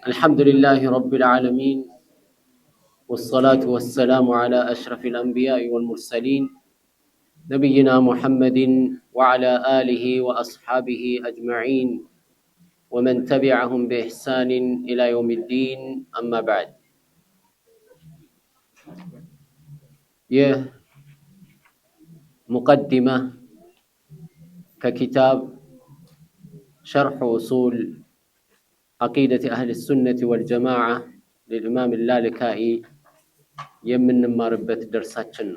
الحمد لله رب العالمين والصلاة والسلام على أشرف الأنبياء والمرسلين نبينا محمد وعلى آله وأصحابه أجمعين ومن تبعهم بإحسان إلى يوم الدين أما بعد مقدمة ككتاب شرح أصول عقيدة أهل السنة والجماعة للإمام اللالكائي يمن ماربت درساتشن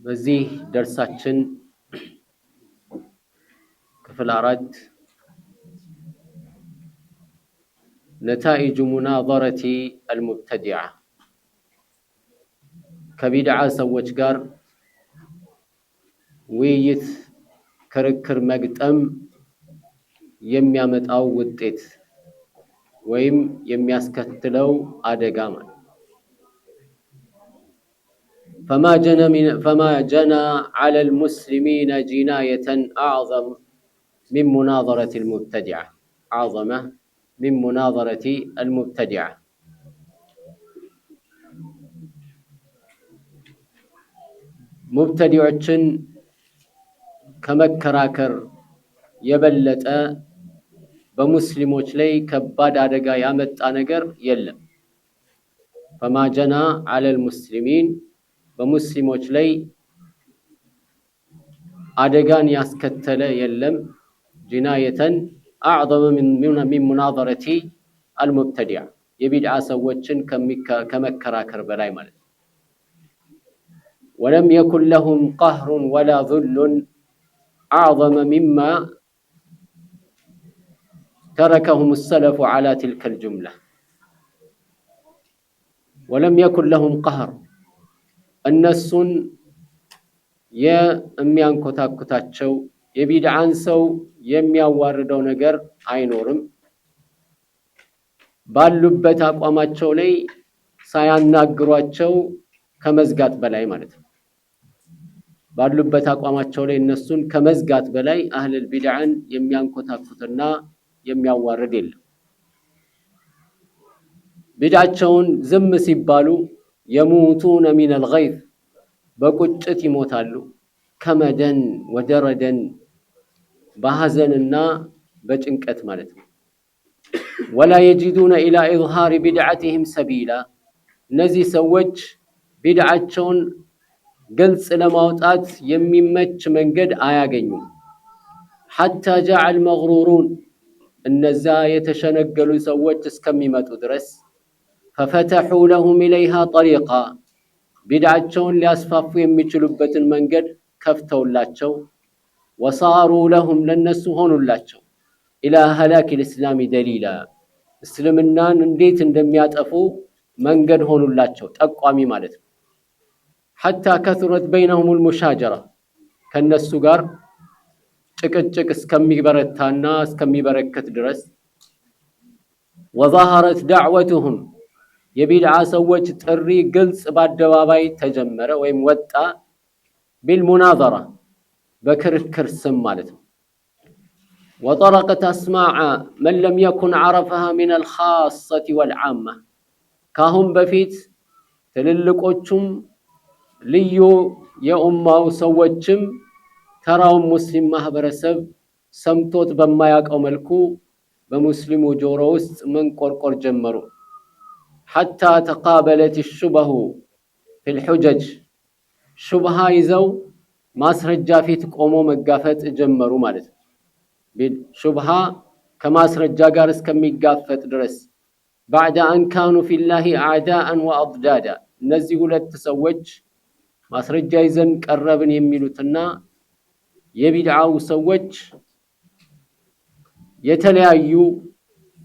بزيه درساتشن كفل أراد نتائج مناظرة المبتدعة كبدعة سوّج قار ويت كركر مقتم يميامت أو وديت ويم يمياسكتلو آدقاما فما جنى على المسلمين جناية أعظم من مناظرة المبتدعة أعظم من مناظرة المبتدعة مبتدعين كمكراكر يبلت بمسلموች ላይ ከባድ አደጋ ያመጣ ነገር የለም فما جنى على المسلمين በሙስሊሞች ላይ አደጋን ያስከተለ የለም جناية أعظم من مناظرة المبتدع የቢድዓ ሰዎችን ከመከራከር በላይ ማለት ولم يكن لهم قهر ولا ذل أعظم مما تركهم السلف على تلك الجملة ولم يكن لهم قهر النسون يميان كتاكتاتشو يبيدعان سو يمياواردو نگر አይኖርም ባሉበት አቋማቸው ላይ ሳያናግሯቸው ከመዝጋት በላይ ማለት ነው ባሉበት አቋማቸው ላይ እነሱን ከመዝጋት በላይ አህለል ቢድዓን የሚያንኮታኩትና የሚያዋርድ የለም ቢድዓቸውን ዝም ሲባሉ يموتون من الغيظ በቁጭት ይሞታሉ ከመደን ወደረደን በሐዘንና በጭንቀት ማለት ነው ولا يجدون الى اظهار بدعتهم سبيلا እነዚህ ሰዎች ቢድዓቸውን ግልጽ ለማውጣት የሚመች መንገድ አያገኙም حتى جاء المغرورون እነዛ የተሸነገሉ ሰዎች እስከሚመጡ ድረስ ففتحوا لهم اليها طريقا ቢድዓቸውን ሊያስፋፉ የሚችሉበትን መንገድ ከፍተውላቸው وصاروا لهم ለነሱ ሆኑላቸው الى هلاك الاسلام دليلا እስልምናን እንዴት እንደሚያጠፉ መንገድ ሆኑላቸው ጠቋሚ ማለት ነው حتى كثرت بينهم المشاجرة ከነሱ ጋር ጭቅጭቅ እስከሚበረታና እስከሚበረከት ድረስ وظهرت دعوتهم የቢድዓ ሰዎች ጥሪ ግልጽ በአደባባይ ተጀመረ ወይም ወጣ بالمناظرة በክርክር ስም ማለት ነው وطرقت أسماع من لم يكن عرفها من الخاصة والعامة ካሁን በፊት ትልልቆቹም ልዩ የኡማው ሰዎችም ተራው ሙስሊም ማህበረሰብ ሰምቶት በማያውቀው መልኩ በሙስሊሙ ጆሮ ውስጥ መንቆርቆር ጀመሩ حتى تقابلت الشبه في الحجج شبهه ይዘው ማስረጃ ፊት ቆሞ መጋፈጥ ጀመሩ ማለት ነው ሹብሃ ከማስረጃ ጋር እስከሚጋፈጥ ድረስ بعد أن كانوا في الله أعداء وأضدادا እነዚህ ሁለት ሰዎች ማስረጃ ይዘን ቀረብን የሚሉትና የቢድዓው ሰዎች የተለያዩ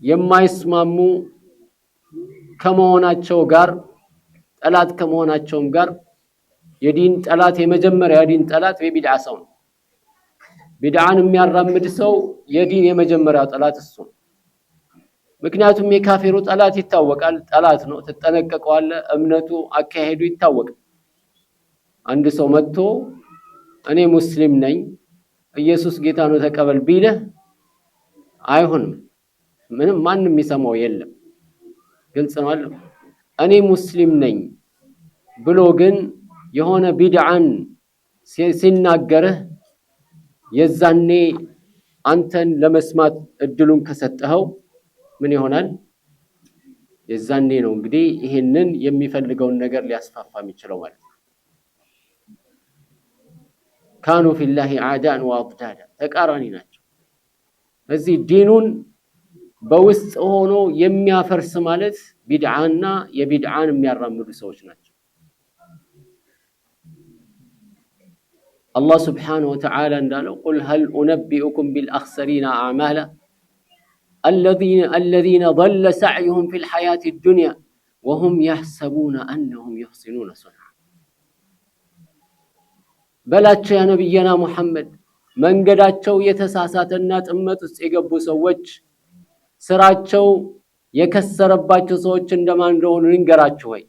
የማይስማሙ ከመሆናቸው ጋር ጠላት ከመሆናቸውም ጋር የዲን ጠላት የመጀመሪያ የዲን ጠላት የቢድዓ ሰው ነው ቢድዓን የሚያራምድ ሰው የዲን የመጀመሪያ ጠላት እሱ ምክንያቱም የካፊሩ ጠላት ይታወቃል ጠላት ነው ተጠነቀቀዋል እምነቱ አካሄዱ ይታወቃል አንድ ሰው መጥቶ እኔ ሙስሊም ነኝ ኢየሱስ ጌታ ነው ተቀበል ቢልህ አይሆንም። ምንም ማንም የሚሰማው የለም። ግልጽ ነው አይደል? እኔ ሙስሊም ነኝ ብሎ ግን የሆነ ቢድዓን ሲናገርህ የዛኔ አንተን ለመስማት እድሉን ከሰጠኸው ምን ይሆናል? የዛኔ ነው እንግዲህ ይሄንን የሚፈልገውን ነገር ሊያስፋፋ የሚችለው ማለት ነው። ካኑ ፊላሂ አዕዳን ወአضዳዳ ተቃራኒ ናቸው። እዚህ ዲኑን በውስጥ ሆኖ የሚያፈርስ ማለት ቢድዓና የቢድዓን የሚያራምዱ ሰዎች ናቸው። አላህ ስብሓነሁ ወተዓላ እንዳለው ቁል ሀል ኡነቢኡኩም ቢልአኽሰሪነ አዕማላ الذين ضل سعيهم في الحياة الدنيا وهم يحسبون أنهم يحسنون صنعا በላቸው ያ ነብይና ሙሐመድ መንገዳቸው የተሳሳተና ጥመት ውስጥ የገቡ ሰዎች ስራቸው የከሰረባቸው ሰዎች እንደማን እንደሆኑ ንገራችሁ ወይ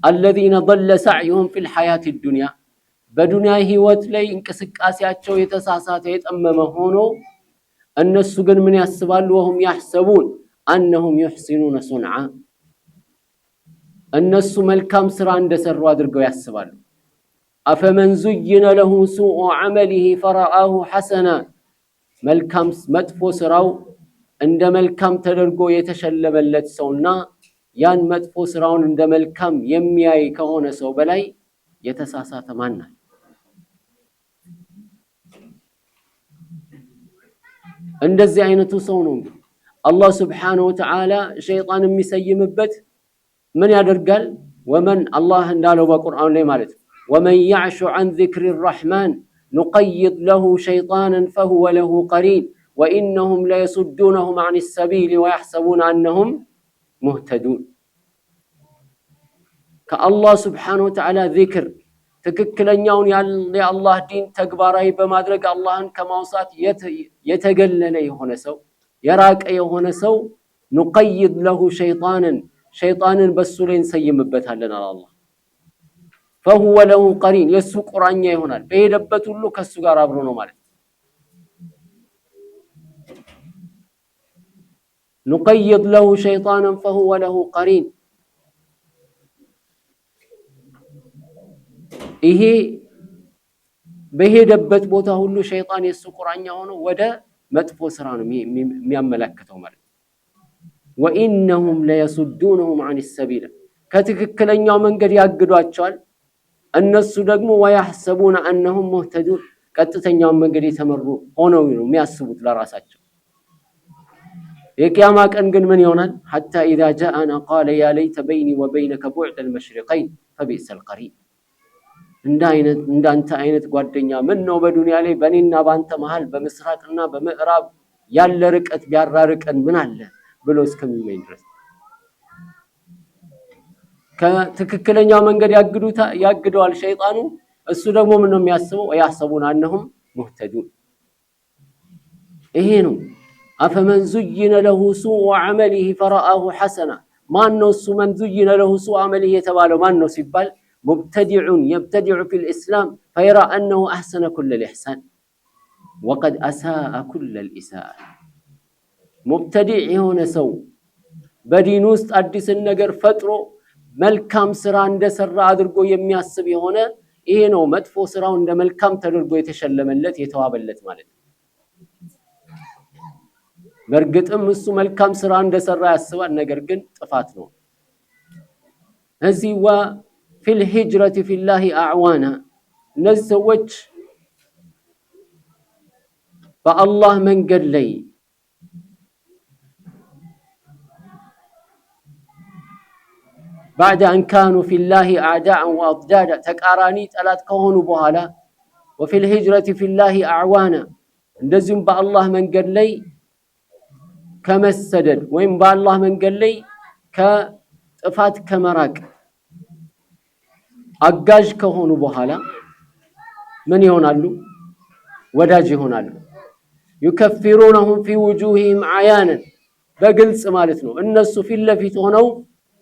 الذين ضل سعيهم في الحياة الدنيا በዱንያ ህይወት ላይ እንቅስቃሴያቸው የተሳሳተ የጠመመ ሆኖ እነሱ ግን ምን ያስባሉ? وهم يحسبون أنهم يحسنون صنعا እነሱ መልካም ስራ እንደሰሩ አድርገው ያስባሉ። أفمن زين له سوء عمله فرآه حسنا መልካም መጥፎ ስራው እንደ መልካም ተደርጎ የተሸለመለት ሰውና ያን መጥፎ ስራውን እንደ መልካም የሚያይ ከሆነ ሰው በላይ የተሳሳተ ማን ነው? እንደዚህ አይነቱ ሰው ነው አላህ Subhanahu Wa Ta'ala ሸይጣን የሚሰይምበት ምን ያደርጋል? ወመን አላህ እንዳለው በቁርአን ላይ ማለት ወመን يعش عن ذكر الرحمن نقيض له شيطانا فهو له قرين وإنهم ليصدونهم عن السبيل ويحسبون أنهم مهتدون كالله سبحانه وتعالى ذكر ትክክለኛውን የአላህ ዲን ተግባራዊ በማድረግ አላህን ከማውሳት የተገለለ የሆነ ሰው የራቀ የሆነ ሰው نقيض له شيطانا በሱ ላይ እንሰይምበታለን አላህ فهو له قرين የሱ ቁራኛ ይሆናል በሄደበት ሁሉ ከሱ ጋር አብሮ ነው ማለት نقيض له شيطانا فهو له قرين ይሄ በሄደበት ቦታ ሁሉ ሸይጣን የሱ ቁራኛ ሆኖ ወደ መጥፎ ስራ ነው የሚያመላክተው ማለት وإنهم ليصدونهم عن السبيل ከትክክለኛው መንገድ ያግዷቸዋል እነሱ ደግሞ ويحسبون أنهم مهتدون ቀጥተኛው መንገድ የተመሩ ሆነው ነው የሚያስቡት ለራሳቸው የቂያማ ቀን ግን ምን ይሆናል حتى إذا جاءنا قال يا ليت بيني وبينك بعد المشرقين فبئس القرين እንዳንተ አይነት ጓደኛ ምን ነው በዱንያ ላይ በኔና ባንተ መሃል በመስራቅና በምዕራብ ያለ ርቀት ቢያራርቀን ምን አለ ብሎ እስከሚመኝ ድረስ ከትክክለኛው መንገድ ያግደዋል ሸይጣኑ እሱ ደግሞ ምን ነው የሚያስበው ያሰቡን أنهم مهتدون ይሄ ነው أفمن زين له سوء عمله فرآه حسنا ማን ነው እሱ من زين له سوء عمله የተባለው ማን ነው ሲባል مبتدع يبتدع في الإسلام فيرى أنه أحسن كل الإحسان وقد أساء كل الإساءة مبتدع هنا سو بدين وسط أدس النجر فترة ملكام سرا عند سرا أدرجو يمياسب هنا إيه نو مدفو سرا عند ملكام تدرجو يتشلم التي يتواب التي مالت برجت مسو ملكام سرا عند سرا السوا النجر جن تفاتنو هذه في الهجرة في الله أعوانا نزوج فالله من قال لي بعد أن كانوا في الله أعداء وأضدادا تكارانيت ألا تكونوا بهالا وفي الهجرة في الله أعوانا نزم بالله من قال لي كما السدد وإن بالله من قال لي كفات كمراك አጋዥ ከሆኑ በኋላ ምን ይሆናሉ ወዳጅ ይሆናሉ يكفرونهم في وجوههم عيانا በግልጽ ማለት ነው እነሱ ፊት ለፊት ሆነው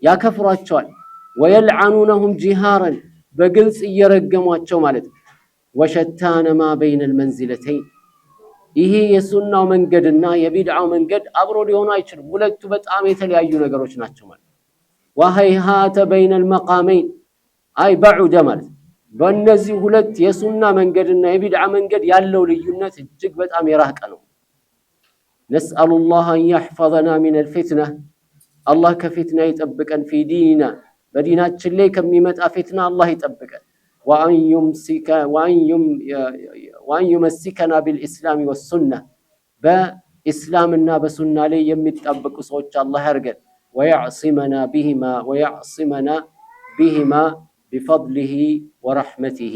ያከፍሯቸዋል ويلعنونهم جهارا በግልጽ እየረገሟቸው ማለት ነው وشتان ما بين المنزلتين ይሄ የሱናው መንገድና የቢድዓው መንገድ አብሮ ሊሆኑ አይችልም። ሁለቱ በጣም የተለያዩ ነገሮች ናቸው ማለት ወሀይሃተ በይነል መቃመይን አይ በዑደ ማለት በእነዚህ ሁለት የሱና መንገድና የቢድዓ መንገድ ያለው ልዩነት እጅግ በጣም የራቀ ነው። ነስአሉላህ አን የሕፈዘና ሚነል ፊትና አላህ ከፊትና ይጠብቀን፣ ፊ ዲኒና በዲናችን ላይ ከሚመጣ ፊትና አላህ ይጠብቀን፣ ወአን ዩመሲከና ቢልኢስላሚ ወሱና በኢስላምና በሱና ላይ የሚጣበቁ ሰዎች አላህ ያርገን፣ ወየዕሲመና ቢሂማ ቢፈድሊሂ ወረሕመቲሂ።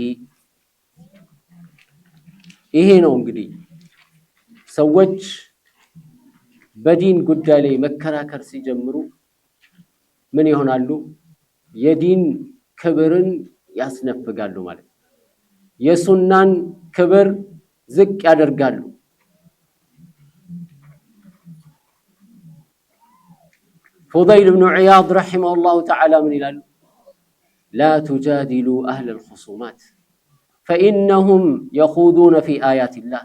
ይሄ ነው እንግዲህ ሰዎች በዲን ጉዳይ ላይ መከራከር ሲጀምሩ ምን ይሆናሉ? የዲን ክብርን ያስነፍጋሉ ማለት ነው። የሱናን ክብር ዝቅ ያደርጋሉ። ፉደይል ብኑ ዒያድ ረሒመሁላሁ ተዓላ ምን ይላሉ? ላ ቱጃዲሉ አህለል ኹሱማት ፈኢነሁም የኹዱነ ፊ አያቲላህ።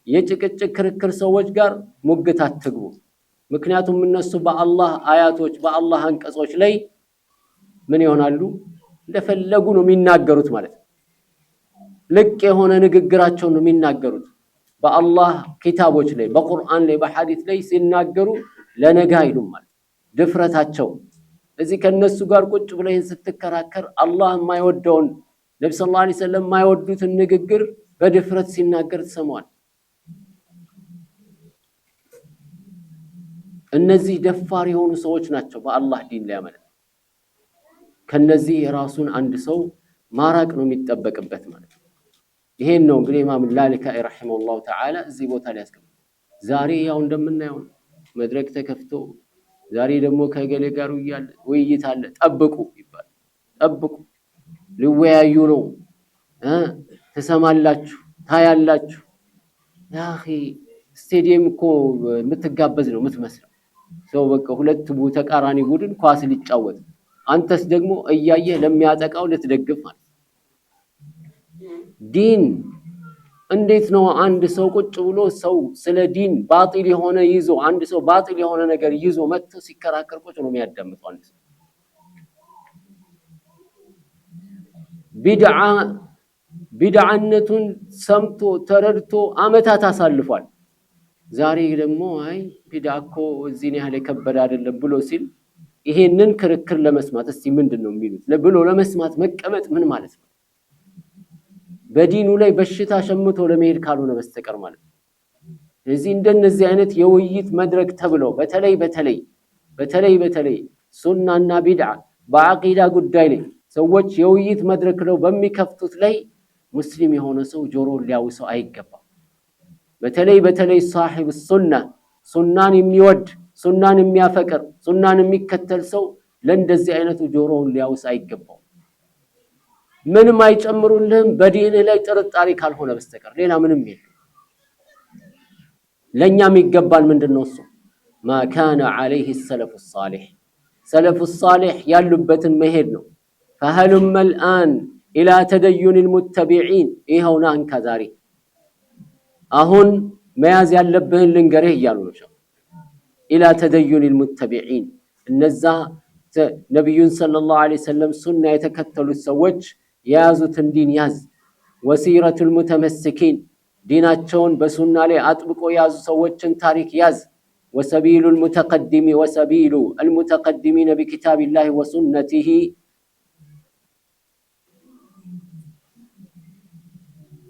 የጭቅጭቅ ክርክር ሰዎች ጋር ሙግት አትግቡ፣ ምክንያቱም እነሱ በአላህ አያቶች በአላህ አንቀጾች ላይ ምን ይሆናሉ? እንደፈለጉ ነው የሚናገሩት ማለት ነው። ልቅ የሆነ ንግግራቸውን ነው የሚናገሩት። በአላህ ኪታቦች ላይ በቁርአን ላይ በሐዲስ ላይ ሲናገሩ ለነገ አይሉም ማለት ድፍረታቸው። እዚህ ከነሱ ጋር ቁጭ ብለህ ስትከራከር አላህ የማይወደውን ነብዩ ሰለላሁ ዐለይሂ ወሰለም የማይወዱትን ንግግር በድፍረት ሲናገር ትሰማዋል። እነዚህ ደፋር የሆኑ ሰዎች ናቸው በአላህ ዲን ላይ ማለት ነው። ከነዚህ የራሱን አንድ ሰው ማራቅ ነው የሚጠበቅበት ማለት ነው። ይሄን ነው እንግዲህ ኢማም ላሊካኢ ረሒመሁላሁ ተዓላ እዚህ ቦታ ላይ ያስቀምጣል። ዛሬ ያው እንደምናየው መድረክ ተከፍቶ ዛሬ ደግሞ ከገሌ ጋር ውይይት አለ፣ ጠብቁ ይባላል። ጠብቁ ሊወያዩ ነው፣ ትሰማላችሁ፣ ታያላችሁ። ያ አኺ ስቴዲየም እኮ የምትጋበዝ ነው የምትመስለው። ሰው በቃ ሁለት ተቃራኒ ቡድን ኳስ ሊጫወት፣ አንተስ ደግሞ እያየህ ለሚያጠቃው ልትደግፍ ማለት። ዲን እንዴት ነው አንድ ሰው ቁጭ ብሎ ሰው ስለ ዲን ባጢል የሆነ ይዞ አንድ ሰው ባጢል የሆነ ነገር ይዞ መጥቶ ሲከራከር ቁጭ ነው የሚያዳምጠው? አንድ ሰው ቢድዓነቱን ሰምቶ ተረድቶ አመታት አሳልፏል። ዛሬ ደግሞ አይ ቢድዓ እኮ እዚህን ያህል የከበደ አይደለም ብሎ ሲል ይሄንን ክርክር ለመስማት እስቲ ምንድነው የሚሉት ብሎ ለመስማት መቀመጥ ምን ማለት ነው? በዲኑ ላይ በሽታ ሸምቶ ለመሄድ ካልሆነ በስተቀር ማለት ነው። ስለዚህ እንደነዚህ አይነት የውይይት መድረክ ተብለው በተለይ ሱናና ቢድዓ በአቂዳ ጉዳይ ላይ ሰዎች የውይይት መድረክ ነው በሚከፍቱት ላይ ሙስሊም የሆነ ሰው ጆሮውን ሊያውሰው አይገባም። በተለይ ሳሒብ ሱና ሱናን የሚወድ ሱናን የሚያፈቅር ሱናን የሚከተል ሰው ለእንደዚህ አይነቱ ጆሮውን ሊያውስ አይገባው። ምንም አይጨምሩልህም በዲንህ ላይ ጥርጣሬ ካልሆነ በስተቀር ሌላ ምንም የለም። ለኛም ይገባል ምንድነው እሱ ማ ካነ ዐለይሂ ሰለፉ ሷሊህ ሰለፉ ሷሊህ ያሉበትን መሄድ ነው። ፈሀሉመ አልአን ኢላ ተደዩን ልሙተቢዒን ይኸውና አንካ ዛሬ አሁን መያዝ ያለብህን ልንገርህ እያሉ ነው። ኢላ ተደዩን ልሙተቢዒን እነዛ ነቢዩን ሰለላሁ ዐለይሂ ወሰለም ሱና የተከተሉት ሰዎች የያዙትን ዲን ያዝ። ወሲረቱ ልሙተመሲኪን ዲናቸውን በሱና ላይ አጥብቆ የያዙ ሰዎችን ታሪክ ያዝ። ወሰቢሉ አልሙተቀዲሚነ ቢኪታቢላሂ ወሱነቲሂ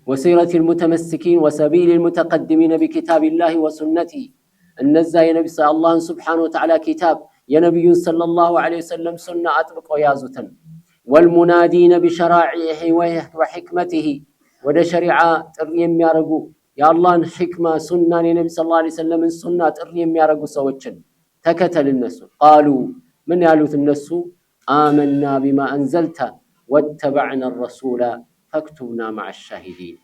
ወሲረቱ ልሙተመሲኪን ወሰቢሉ አልሙተቀዲሚነ ቢኪታቢላሂ ወሱነቲሂ እነዛ የነቢ አላህን ስብሓነሁ ወተዓላ ኪታብ የነቢዩን ሰለላሁ ዐለይሂ ወሰለም ሱና አጥብቆ የያዙትን ወልሙናዲነ ቢሸራዒሂ ወሕክመቲሂ ወደ ሸሪዓ ጥሪ የሚያደርጉ የአላህን ሕክማ ሱናን የነቢ ሰለላሁ ዐለይሂ ወሰለምን ሱና ጥሪ የሚያደርጉ ሰዎችን ተከተል። እነሱ ቃሉ ምን ያሉት እነሱ አመና ቢማ አንዘልተ ወተበዕና ረሱላ ፈክቱብና መዐ ሻሂዲን።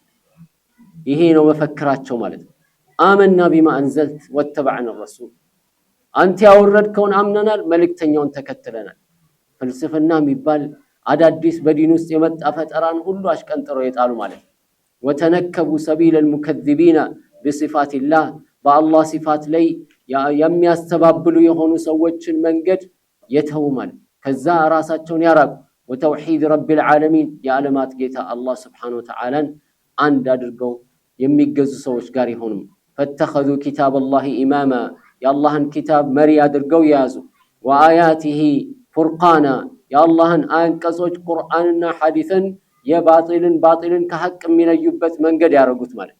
ይሄ ነው መፈክራቸው ማለት ነው። አመና ቢማ አንዘልት ወተበዕና ረሱል አንተ ያወረድከውን አምነናል፣ መልእክተኛውን ተከትለናል። ፍልስፍና የሚባል አዳዲስ በዲን ውስጥ የመጣ ፈጠራን ሁሉ አሽቀንጥረው የጣሉ ማለት ነው። ወተነከቡ ሰቢለ ልሙከዚቢና ቢሲፋቲላህ በአላህ ሲፋት ላይ የሚያስተባብሉ የሆኑ ሰዎችን መንገድ የተውማል ከዛ ራሳቸውን ያራቁ ወተውሂድ ረቢል ዓለሚን የዓለማት ጌታ አላህ ስብሓነሁ ወተዓላን አንድ አድርገው የሚገዙ ሰዎች ጋር ይሆኑ ፈተኸዙ ኪታበላሂ ኢማማ የአላህን ኪታብ መሪ አድርገው ያዙ ወአያቲሂ ፉርቃና የአላህን አንቀጾች ቁርአንና ሐዲስን ባጢልን ከሐቅ የሚለዩበት መንገድ ያደረጉት ማለት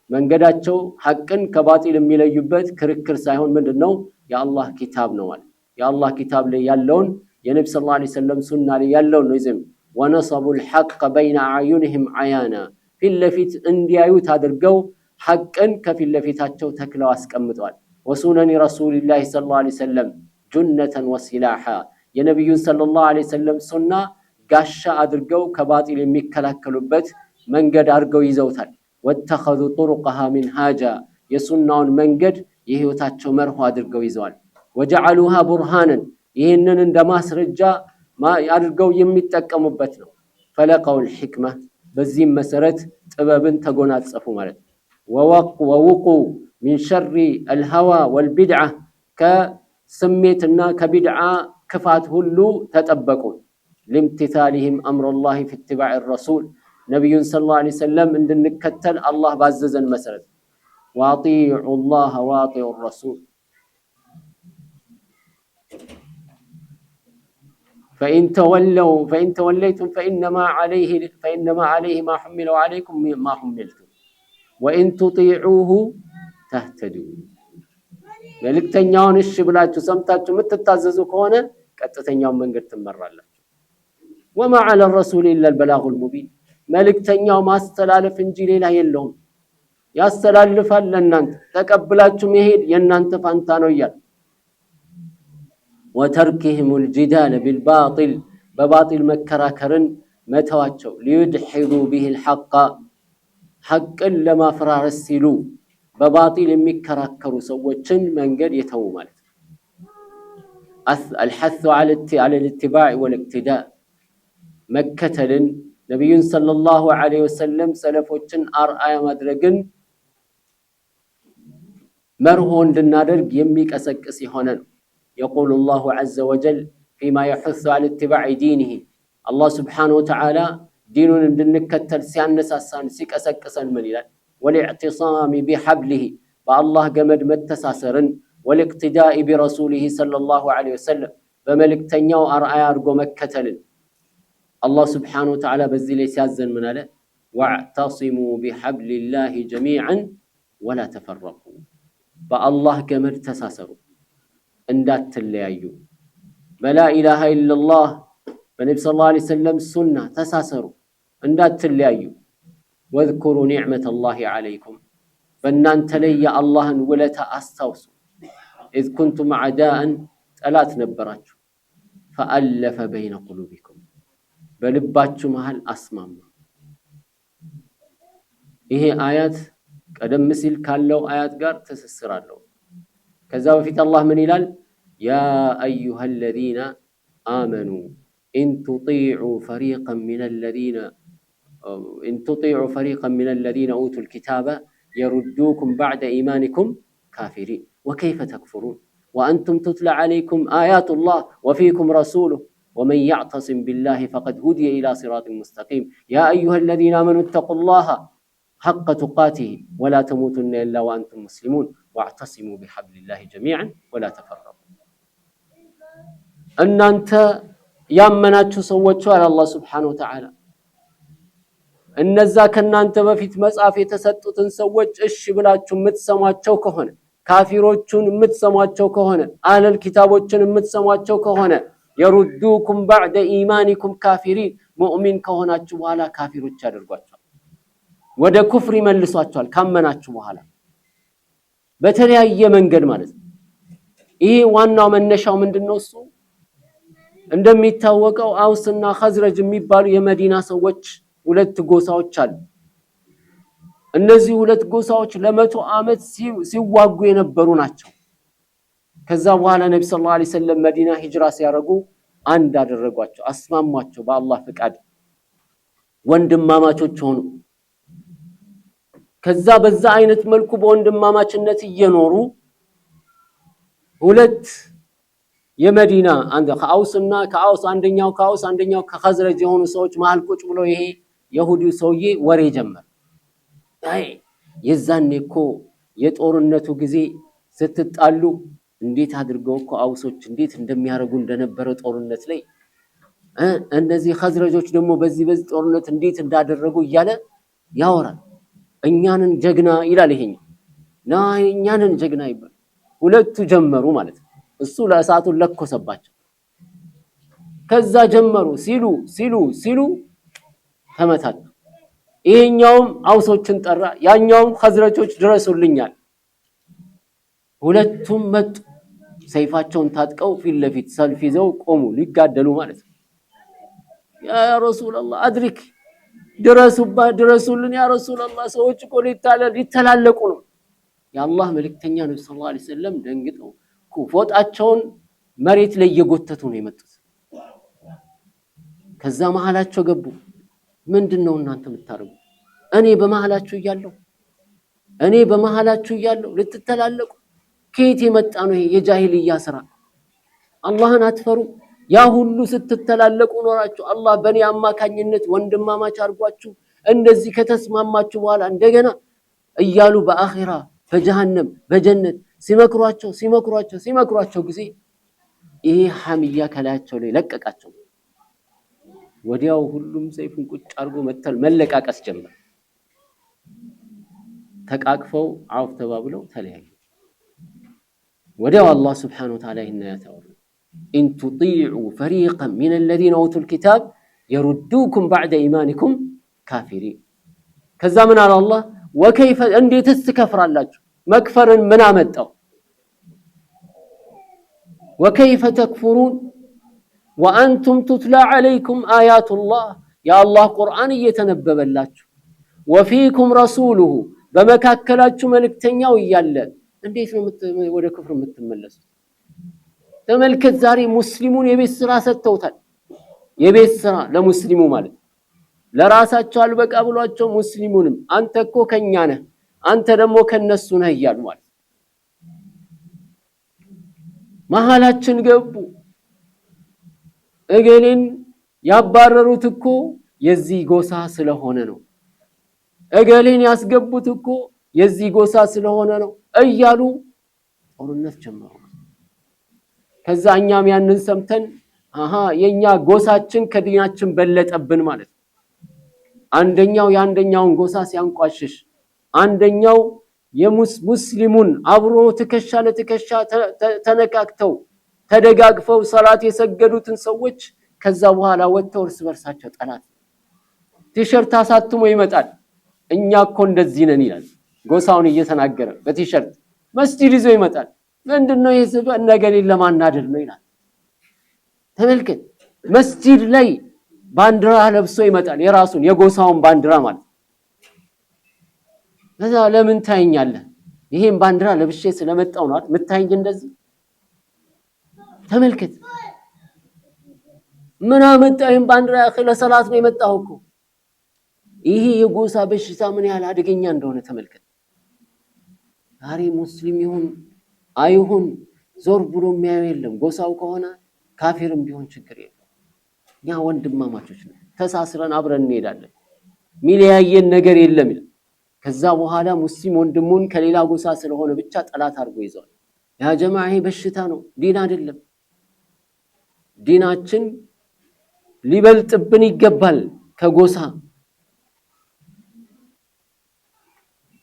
መንገዳቸው ሐቅን ከባጢል የሚለዩበት ክርክር ሳይሆን ምንድነው የአላህ ኪታብ ነው ማለት የአላህ ኪታብ ላይ ያለውን የነብዩ ሰለላሁ ዐለይሂ ወሰለም ሱና ላይ ያለውን ነው ይዘም ወነሰቡ الحق بين اعينهم عيانا ፊትለፊት እንዲያዩት አድርገው ሐቅን ከፊትለፊታቸው ተክለው አስቀምጠዋል ወሱነኒ ረሱልላህ ሰለላሁ ዐለይሂ ወሰለም ጁነተን ወሲላሃ የነብዩን ሰለላሁ ዐለይሂ ወሰለም ሱና ጋሻ አድርገው ከባጢል የሚከላከሉበት መንገድ አድርገው ይዘውታል ወተኸዙ طرقها منهاجا የሱናውን መንገድ የህይወታቸው መርህ አድርገው ይዘዋል وجعلوها برهانا ይህንን እንደማስረጃ አድርገው የሚጠቀሙበት ነው فلقوا الحكمه በዚህም መሰረት ጥበብን ተጎናጸፉ ማለት ووقوا من شر الهوى والبدعه ከስሜትና ከቢድዓ ክፋት ሁሉ ተጠበቁ لامتثالهم امر الله في اتباع الرسول نبي صلى الله عليه وسلم እንድንከተል አላህ ባዘዘን መሰረት واطيعوا الله واطيعوا الرسول فإن توليتم فإنما عليه ما حمل وعليكم ما حملتم وإن تطيعوه تهتدوا መልእክተኛውን እሺ ብላችሁ ሰምታችሁ የምትታዘዙ ከሆነ ቀጥተኛውን መንገድ ትመራላችሁ وما على الرسول إلا البلاغ المبين መልእክተኛው ማስተላለፍ እንጂ ሌላ የለውም ያስተላልፋል ለእናንተ ተቀብላችሁ መሄድ የእናንተ ፋንታ ነው ይላል وتركهم الجدال بالباطل بباطل مكراكرن متواچو ليدحضوا به الحق حق لما فرارس ሲሉ በባጢል የሚከራከሩ ሰዎችን መንገድ የተው ማለት الحث على الاتباع والاقتداء መከተልን ነብዩን ሰለላሁ ዐለይሂ ወሰለም ሰለፎችን አርአያ ማድረግን መርሆ እንድናደርግ የሚቀሰቅስ ይሆነ ነው يقول الله عز وجل فيما يحث على اتباع دينه الله سبحانه وتعالى دينون እንድንከተል ሲያነሳሳን ሲቀሰቅሰን ምን ይላል والاعتصام بحبله بالله ገመድ መተሳሰርን والاقتداء برسوله صلى الله عليه وسلم በመልእክተኛው አርአያ አድርጎ መከተልን الله سبحانه وتعالى በዚህ ላይ ሲያዘን ምን አለ واعتصموا بحبل الله جميعا ولا تفرقوا بالله ገመድ ተሳሰሩ እንዳትለያዩ በላ ኢላሃ ኢላላህ በነብዩ ሰለላሁ ዐለይሂ ወሰለም ሱና ተሳሰሩ እንዳትለያዩ واذكروا نعمة الله عليكم በእናንተ ላይ የአላህን ውለታ አስታውሱ إذ كنتم أعداء ጠላት ነበራችሁ فألف بين قلوبكم በልባችሁ መሃል አስማማ ይሄ አያት ቀደም ሲል ካለው አያት ጋር ትስስር አለው ከዛ በፊት አላህ ምን ይላል ያ አዩሃ الذين آمنوا إن تطيعوا فريقا من الذين أوتوا الكتاب يردوكم بعد إيمانكم كافرين وكيف تكفرون وأنتم تتلى عليكم آيات الله وفيكم رسوله ومن يعتصم بالله فقد هدي إلى صراط مستقيم يا أيها الذين آمنوا اتقوا الله حق تقاته ولا تموتن إلا وأنتم مسلمون واعتصموا بحبل الله جميعا ولا تفرقوا أن أنت يامناتشو سوتشو على الله سبحانه وتعالى እነዛ ከናንተ በፊት መጻፍ የተሰጡትን ሰዎች እሺ ብላችሁ የምትሰሟቸው ከሆነ ካፊሮቹን የምትሰሟቸው ከሆነ አህለል ኪታቦችን የምትሰሟቸው ከሆነ يردوكم بعد إيمانكم كافرين مؤمن ከሆናችሁ በኋላ ካፊሮች ያደርጓቸዋል ወደ ኩፍር ይመልሷቸዋል ካመናችሁ በኋላ በተለያየ መንገድ ማለት ነው ይሄ ዋናው መነሻው ምንድነው እሱ እንደሚታወቀው አውስና ኸዝረጅ የሚባሉ የመዲና ሰዎች ሁለት ጎሳዎች አሉ እነዚህ ሁለት ጎሳዎች ለመቶ ዓመት ሲዋጉ የነበሩ ናቸው ከዛ በኋላ ነብዩ ሰለላሁ ዐለይሂ ወሰለም መዲና ሂጅራ ሲያረጉ አንድ አደረጓቸው አስማማቸው በአላህ ፍቃድ ወንድማማቾች ሆኑ ከዛ በዛ አይነት መልኩ በወንድማማችነት እየኖሩ ሁለት የመዲና አንደ ከአውስና ከአውስ አንደኛው ከአውስ አንደኛው ከኸዝረጅ የሆኑ ሰዎች መሃል ቁጭ ብሎ ይሄ የሁዲው ሰውዬ ወሬ ጀመረ። አይ የዛኔ እኮ የጦርነቱ ጊዜ ስትጣሉ እንዴት አድርገው እኮ አውሶች እንዴት እንደሚያረጉ እንደነበረ ጦርነት ላይ እነዚህ ኸዝረጆች ደግሞ በዚህ ጦርነት እንዴት እንዳደረጉ እያለ ያወራል። እኛንን ጀግና ይላል ይሄኛው ና እኛንን ጀግና ይባል። ሁለቱ ጀመሩ ማለት ነው። እሱ ለእሳቱን ለኮሰባቸው። ከዛ ጀመሩ ሲሉ ተመታቱ። ይሄኛውም አውሶችን ጠራ፣ ያኛውም ኸዝረጆች ድረሱልኛል። ሁለቱም መጡ። ሰይፋቸውን ታጥቀው ፊት ለፊት ሰልፍ ይዘው ቆሙ ሊጋደሉ ማለት ነው። ያ ረሱላህ አድሪክ ድረሱልን ያ ረሱላህ፣ ሰዎች እኮ ሊተላለቁ ነው። የአላህ መልእክተኛ ነብዩ ሰለላሁ ዐለይሂ ወሰለም ደንግጠው ፎጣቸውን መሬት ላይ እየጎተቱ ነው የመጡት። ከዛ መሃላቸው ገቡ። ምንድነው እናንተ የምታረጉ? እኔ በመሃላችሁ እያለሁ ልትተላለቁ? ከየት የመጣ ነው ይሄ የጃሂልያ ስራ? አላህን አትፈሩ? ያ ሁሉ ስትተላለቁ ኖራችሁ አላህ በእኔ አማካኝነት ወንድማማች አድርጓችሁ እንደዚህ ከተስማማችሁ በኋላ እንደገና እያሉ በአኺራ በጀሃነም በጀነት ሲመክሯቸው ጊዜ ይሄ ሐሚያ ከላያቸው ላይ ለቀቃቸው። ወዲያው ሁሉም ሰይፉን ቁጭ አድርጎ መለቃቀስ ጀመረ። ተቃቅፈው አውፍ ተባብለው ተለያዩ። ወዲያው አላህ ሱብሓነሁ ወተዓላ ይናያታው ኢን ቱጢዑ ፈሪቀን ሚነ الذين اوتوا الكتاب يردوكم بعد ايمانكم كافرين። ከዛ ምን አለ አላህ ወከይፈ እንዴትስ ትከፍራላችሁ? መክፈርን ምን አመጣው? وكيف تكفرون وأنتم تتلى عليكم آيات الله يا الله قرآن يتنببلاችሁ وفيكم رسوله በመካከላችሁ መልእክተኛው እያለ እንዴት ነው ወደ ክፍር የምትመለሱት? ተመልከት ዛሬ ሙስሊሙን የቤት ስራ ሰጥተውታል። የቤት ስራ ለሙስሊሙ ማለት ለራሳቸው አልበቃ ብሏቸው ሙስሊሙንም አንተ እኮ ከኛ ነህ አንተ ደግሞ ከነሱ ነህ እያሉ ማለት መሃላችን ገቡ። እገሌን ያባረሩት እኮ የዚህ ጎሳ ስለሆነ ነው፣ እገሌን ያስገቡት እኮ የዚህ ጎሳ ስለሆነ ነው እያሉ ጦርነት ጀመሩ። ከዛ እኛም ያንን ሰምተን የኛ ጎሳችን ከዲናችን በለጠብን ማለት ነው። አንደኛው የአንደኛውን ጎሳ ሲያንቋሽሽ አንደኛው የሙስሊሙን አብሮ ትከሻ ለትከሻ ተነካክተው ተደጋግፈው ሰላት የሰገዱትን ሰዎች ከዛ በኋላ ወጥተው እርስ በርሳቸው ጠላት ቲሸርት አሳትሞ ይመጣል። እኛ እኮ እንደዚህ ነን ይላል ጎሳውን እየተናገረ በቲሸርት መስጂድ ይዞ ይመጣል። ምንድነው የሰበ ነገሌን ለማናደድ ነው ይላል። ተመልከት መስጂድ ላይ ባንዲራ ለብሶ ይመጣል፣ የራሱን የጎሳውን ባንዲራ ማለት ለዛ ለምን ታየኛለህ? ይሄን ባንዲራ ለብሼ ስለመጣው ነው የምታየኝ እንደዚህ? ተመልከት ምን አመጣው? ይሄን ባንዲራ ለሰላት ነው የመጣው እኮ። ይሄ የጎሳ በሽታ ምን ያህል አደገኛ እንደሆነ ተመልከት። ዛሬ ሙስሊም ይሁን አይሁን ዞር ብሎ የሚያየው የለም። ጎሳው ከሆነ ካፊርም ቢሆን ችግር የለም። እኛ ወንድማማቾች ነን፣ ተሳስረን አብረን እንሄዳለን፣ ሚለያየን ነገር የለም ይላል። ከዛ በኋላ ሙስሊም ወንድሙን ከሌላ ጎሳ ስለሆነ ብቻ ጠላት አድርጎ ይዘዋል። ያ ጀማዓ በሽታ ነው፣ ዲን አይደለም። ዲናችን ሊበልጥብን ይገባል ከጎሳ።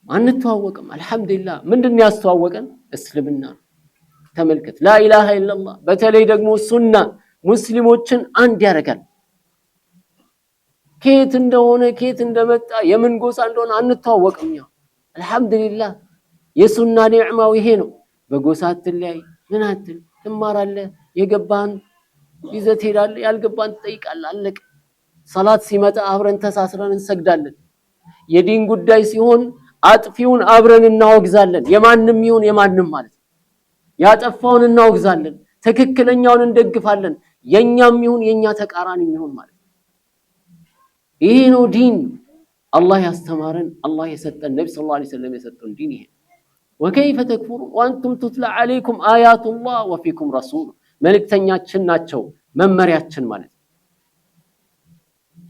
አንተዋወቅም። አልহামዱሊላህ ምንድነው ያስተዋወቀን? እስልምና። ተመልከት ላኢላሃ ኢላላህ በተለይ ደግሞ ሱና ሙስሊሞችን አንድ ያደርጋል። ከየት እንደሆነ ከየት እንደመጣ የምን ጎሳ እንደሆነ አንተዋወቅም። ያ አልহামዱሊላህ የሱና ኒዕማው ይሄ ነው። በጎሳ አትለያይ፣ ምን አትል፣ ትማራለህ፣ የገባህን ይዘህ ትሄዳለህ፣ ያልገባህን ትጠይቃለህ፣ አለቀ። ሰላት ሲመጣ አብረን ተሳስረን እንሰግዳለን። የዲን ጉዳይ ሲሆን አጥፊውን አብረን እናወግዛለን። የማንም ይሁን የማንም ማለት ያጠፋውን እናወግዛለን፣ ትክክለኛውን እንደግፋለን። የኛም ይሁን የኛ ተቃራኒ ይሁን ማለት ይሄ ነው ዲን። الله يستمرن الله يسد النبي صلى الله عليه وسلم يسد دينه وكيف تكفرون وأنتم تتلى عليكم آيات الله وفيكم رسول ملك تنياتشن ناتشو ممرياتشن مالت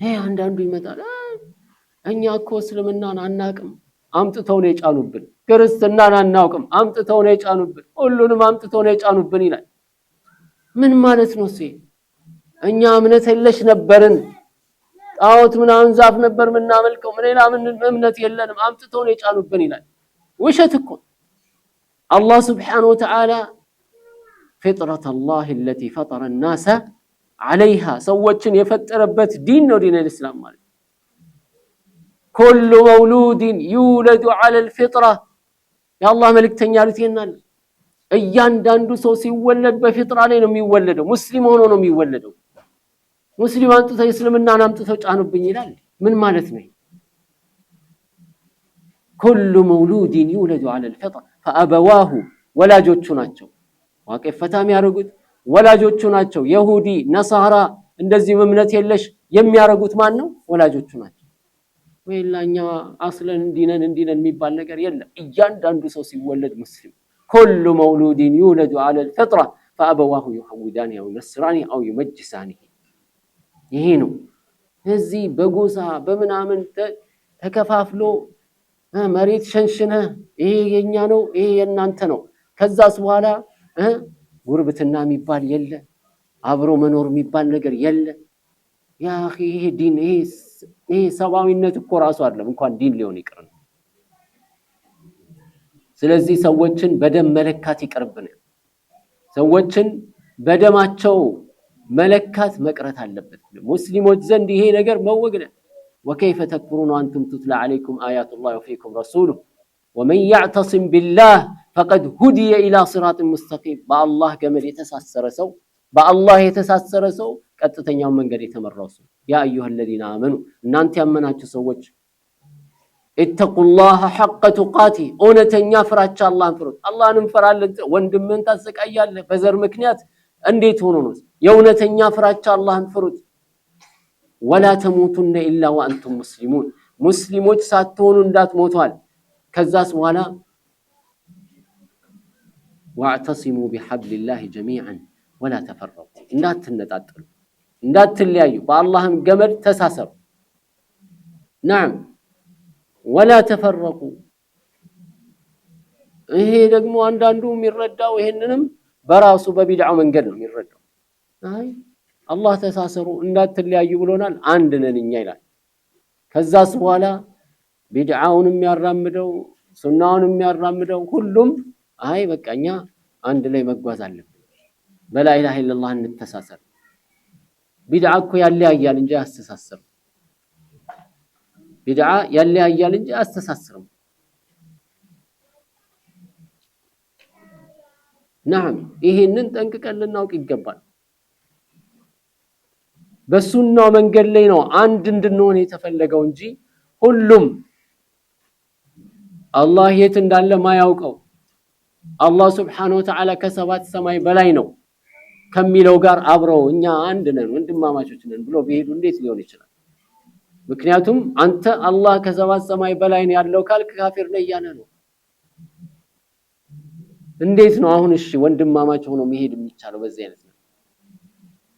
هي عندنا بيمثال أني أكو سلمنا نعناكم أمتتون يجانوبن كرستنا نعناكم أمتتون يجانوبن كلنا أمتتون يجانوبن إلى من مالت نسي أني أمنت الليش نبرن أوت من أنزاف نبر من نعملكم من إلى من أمنت يلنا أمتتون يجانوبن إلى وش تكون الله سبحانه وتعالى فطرة الله التي فطر الناس عليها سوتشن يفتربت دين ودين الإسلام مالك كل مولود يولد على الفطرة يا الله ملك تنيارتينا أيان داندو سوسي يولد بفطرة لينهم يولدوا مسلم هونهم يولدوا مسلم أنتو تيسلمنا نامتو تجانب بنيلال من مالتني كل مولود يولد على الفطرة فأبواه ولا جوتشو ناتشو واقف فتام يارغوت ولا جوتشو ناتشو يهودي نصارى እንደዚህ እምነት የለሽ የሚያረጉት ማን ነው ወላጆቹ ናቸው ወይላኛ አስለን እንዲነን የሚባል ነገር የለም እያንዳንዱ ሰው ሲወለድ ሙስሊም كل مولود يولد على الفطرة فأبواه يحودانه أو ينصرانه أو يمجسانه ይሄ ነው እዚህ በጎሳ በመናምን ተከፋፍሎ መሬት ሸንሽነ ይሄ የኛ ነው ይሄ የናንተ ነው ከዛስ በኋላ ጉርብትና የሚባል የለ አብሮ መኖር የሚባል ነገር የለ ያ اخي ይሄ ዲን ይሄ ሰባዊነት እኮ ራሱ አይደለም እንኳን ዲን ሊሆን ይቀር ስለዚህ ሰዎችን በደም መለካት ይቀርብን ሰዎችን በደማቸው መለካት መቅረት አለበት ሙስሊሞች ዘንድ ይሄ ነገር መወገድ وكيف تكفرون وأنتم تتلى عليكم آيات الله وفيكم رسوله ومن يعتصم بالله فقد هدي إلى صراط مستقيم بالله كمل يتساسر سو بالله يتساسر سو ቀጥተኛው መንገድ የተመራው ሰው ያ ايها الذين امنوا እናንተ ያመናችሁ ሰዎች اتقوا الله حق تقاته እውነተኛ ፍራቻ አላህን ፍሩት አላህን እንፈራለን ወንድምን ታሰቃያለህ በዘር ምክንያት እንዴት ሆኖ ነው የእውነተኛ ፍራቻ አላህን ፍሩት ولا تموتن الا وانتم مسلمون ሙስሊሞች ሳትሆኑ እንዳትሞቷል ከዛስ በኋላ واعتصموا بحبل الله جميعا ولا تفرقوا እንዳትነጣጠሉ እንዳትለያዩ በአላህም ገመድ ተሳሰሩ نعم ولا تفرقوا ይሄ ደግሞ አንዳንዱ የሚረዳው ይሄንንም በራሱ በቢድዓው መንገድ ነው የሚረዳው አይ አላህ ተሳሰሩ እንዳትለያዩ ብሎናል አንድ ነን እኛ ይላል ከዛስ በኋላ ቢድዓውን የሚያራምደው ሱናውን የሚያራምደው ሁሉም አይ በቃኛ አንድ ላይ መጓዝ አለብን በላ ኢላሃ ኢላላህ እንተሳሰር ቢድዓ እኮ ያለያያል እንጂ አስተሳሰር ቢድዓ ያለያያል እንጂ አስተሳሰር نعم ይሄንን ጠንቅቀን ልናውቅ ይገባል በሱናው መንገድ ላይ ነው አንድ እንድንሆን የተፈለገው እንጂ ሁሉም አላህ የት እንዳለ ማያውቀው አላህ Subhanahu Wa Ta'ala ከሰባት ሰማይ በላይ ነው ከሚለው ጋር አብረው እኛ አንድ ነን ወንድማማቾች ነን ብሎ ቢሄዱ እንዴት ሊሆን ይችላል ምክንያቱም አንተ አላህ ከሰባት ሰማይ በላይ ነው ያለው ካልክ ካፊር ነህ ያለ ነው እንዴት ነው አሁን እሺ ወንድማማች ሆኖ መሄድ የሚቻለው በዚህ አይነት ነው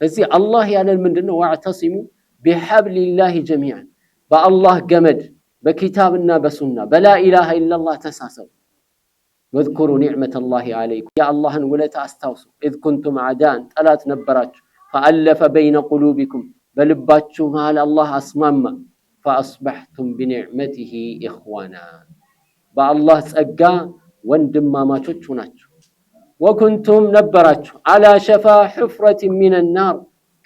እዚህ አላህ ያለን ምንድነው واعتصموا بحبل الله جميعا በአላህ ገመድ በኪታብና በሱና በላ ኢላሃ ኢላላህ ተሳሰቡ واذكروا نعمة الله عليكم يا الله ولت استوصوا اذ كنتم اعداء طلات ነበራችሁ فالف بين قلوبكم በልባችሁ መሃል አላህ አስማማ فاصبحتم بنعمته اخوانا በአላህ ጸጋ ወንድማማቾች ሆናችሁ وكنتم ነበራችሁ على شفا حفرة من النار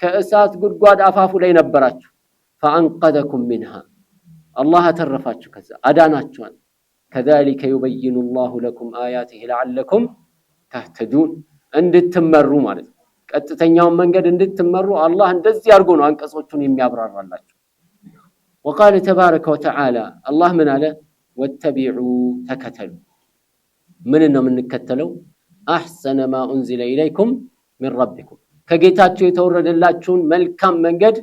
ከእሳት ጉድጓድ አፋፉ ላይ ነበራችሁ فانقذكم منها الله ተረፋችሁ ከዛ አዳናችሁ كذلك يبين الله لكم آياته لعلكم تهتدون እንድትመሩ ማለት ቀጥተኛው መንገድ እንድትመሩ አላህ እንደዚህ አድርጎ ነው አንቀጾቹን የሚያብራራላችሁ وقال تبارك وتعالى الله من አለ واتبعوا تكتلوا من ነው የምንከተለው احسن ما انزل اليكم من ربكم ከጌታችሁ የተወረደላችሁን መልካም መንገድ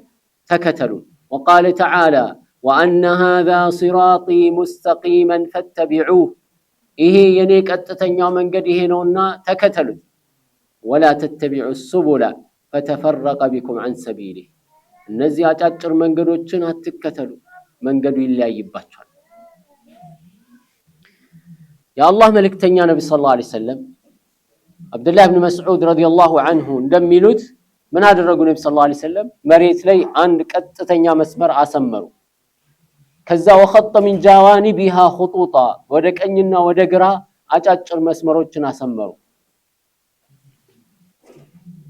ተከተሉ وقال تعالى ወአነ ሃዛ ሲራጢ ሙስተቂመን ፈተቢዑህ ይሄ የኔ ቀጥተኛው መንገድ ይሄ ነውና ተከተሉት። ወላ ተተቢዑ ሱቡላ ፈተፈረቀ ቢኩም ዐን ሰቢሊህ እነዚህ አጫጭር መንገዶችን አትከተሉ፣ መንገዱ ይለያይባቸዋል። የአላህ መልእክተኛ ነቢ ሰለላሁ ዐለይሂ ወሰለም አብዱላህ ብን መስዑድ ረዲየላሁ ዐንሁ እንደሚሉት ምን አደረጉ? ነቢ ሰለላሁ ዐለይሂ ወሰለም መሬት ላይ አንድ ቀጥተኛ መስመር አሰመሩ። ከዛ ወኸጠ ሚን ጃዋኒቢሃ ኹጡጣ ወደ ቀኝና ወደ ግራ አጫጭር መስመሮችን አሰመሩ።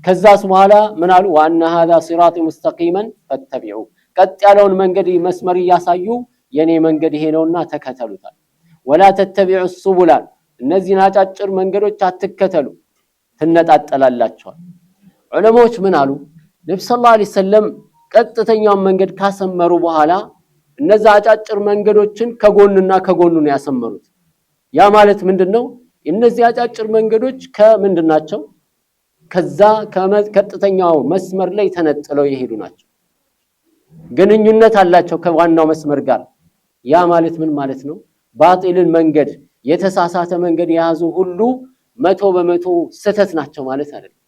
ከዛስ በኋላ ምን አሉ? ወአነ ሃዛ ሲራጢ ሙስተቂመን ፈተቢዑ ቀጥ ያለውን መንገድ መስመር እያሳዩ የኔ መንገድ ይሄ ነውና ተከተሉታል። ወላ ተተቢዑ ሱቡላ እነዚህን አጫጭር መንገዶች አትከተሉ፣ ትነጣጠላላቸዋል። ዑለማዎች ምን አሉ? ነቢ ሰለላሁ ዐለይሂ ወሰለም ቀጥተኛውን መንገድ ካሰመሩ በኋላ እነዛ አጫጭር መንገዶችን ከጎንና ከጎኑ ነው ያሰመሩት። ያ ማለት ምንድነው? እነዚህ አጫጭር መንገዶች ከምንድን ናቸው? ከዛ ከቀጥተኛው መስመር ላይ ተነጥለው የሄዱ ናቸው። ግንኙነት አላቸው ከዋናው መስመር ጋር። ያ ማለት ምን ማለት ነው? ባጢልን መንገድ የተሳሳተ መንገድ የያዙ ሁሉ 100% ስህተት ናቸው ማለት አይደለም።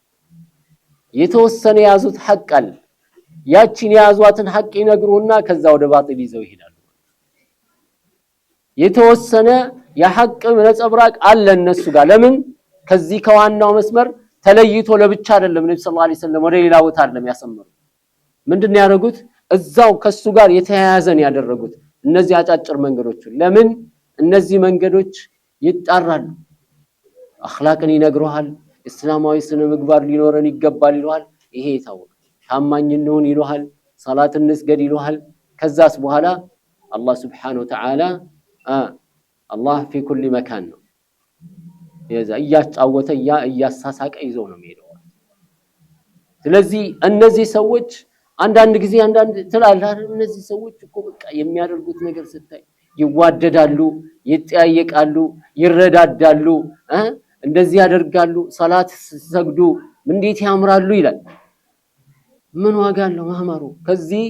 የተወሰነ የያዙት ሐቅ አለ። ያቺን የያዟትን ሐቅ ይነግሩና ከዛ ወደ ባጢል ይዘው ይሄዳሉ። የተወሰነ የሐቅ ነጸብራቅ አለ እነሱ ጋር። ለምን? ከዚህ ከዋናው መስመር ተለይቶ ለብቻ አይደለም ነብዩ ሰለላሁ ዐለይሂ ወሰለም ወደ ሌላ ቦታ አይደለም ያሰመሩት። ምንድነው ያደረጉት? እዛው ከሱ ጋር የተያያዘን ያደረጉት እነዚህ አጫጭር መንገዶች። ለምን? እነዚህ መንገዶች ይጣራሉ። አኽላቅን ይነግሩሃል። እስላማዊ ስነ ምግባር ሊኖረን ይገባል ይሉሃል። ይሄ የታወቀ ታማኝ እንሁን ይሉሃል። ሰላት እንስገድ ይሉሃል። ከዛስ በኋላ አላህ ሱብሓነሁ ወተዓላ አላህ ፊ ኩሊ መካን ነው። የዛ እያጫወተ እያሳሳቀ ይዘው ነው የሚሄደው። ስለዚህ እነዚህ ሰዎች አንዳንድ ጊዜ አንዳንድ ትላለህ እነዚህ ሰዎች እኮ በቃ የሚያደርጉት ነገር ስታይ ይዋደዳሉ፣ ይጠያየቃሉ፣ ይረዳዳሉ፣ እንደዚህ ያደርጋሉ፣ ሰላት ሲሰግዱ እንዴት ያምራሉ ይላል። ምን ዋጋ አለው ማህማሩ? ከዚህ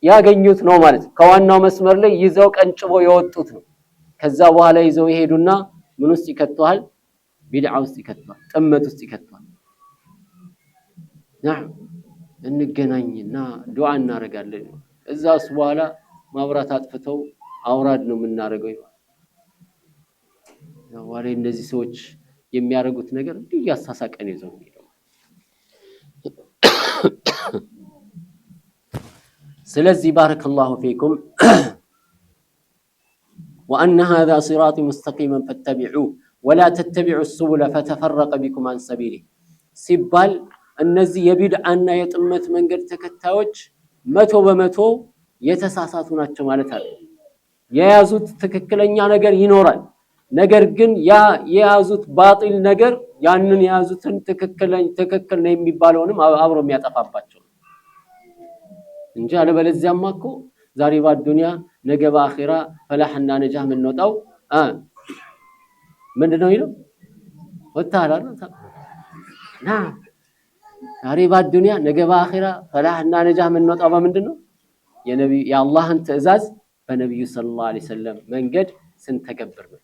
ያገኙት ነው ማለት ከዋናው መስመር ላይ ይዘው ቀንጭቦ የወጡት ነው። ከዛ በኋላ ይዘው ይሄዱና ምን ውስጥ ይከቷል? ቢድዓ ውስጥ ይከቷል፣ ጥመት ውስጥ ይከቷል። نعم እንገናኝና ዱዓ እናረጋለን። እዛስ በኋላ ማብራት አጥፍተው አውራድ ነው የምናረገው ይላል። ያው ወሬ እነዚህ ሰዎች የሚያረጉት ነገር እንዲህ ያሳሳቀን ይዘው ነው። ስለዚህ ባረከላሁ ፊኩም وأن هذا صراط مستقيما فاتبعوه ولا تتبعوا السبل فتفرق بكم عن سبيله ሲባል እነዚህ የቢድዓና የጥመት መንገድ ተከታዮች 100% የተሳሳቱ ናቸው ማለት አይደለም። የያዙት ትክክለኛ ነገር ይኖራል። ነገር ግን ያ የያዙት ባጢል ነገር ያንን የያዙትን ትክክል ነው የሚባለውንም አብሮ የሚያጠፋባቸው እንጂ አለበለዚያማ እኮ ዛሬ በዱንያ ነገ በአኺራ ፈላህና ነጃህ ምን ነው ምንድነው ይለው ወጣላ ና ዛሬ በዱንያ ነገ በአኺራ ፈላህና ነጃህ ምን ነው በምንድነው የነብዩ የአላህን ትእዛዝ በነብዩ ሰለላሁ ዐለይሂ ወሰለም መንገድ ስንተገብር ነው።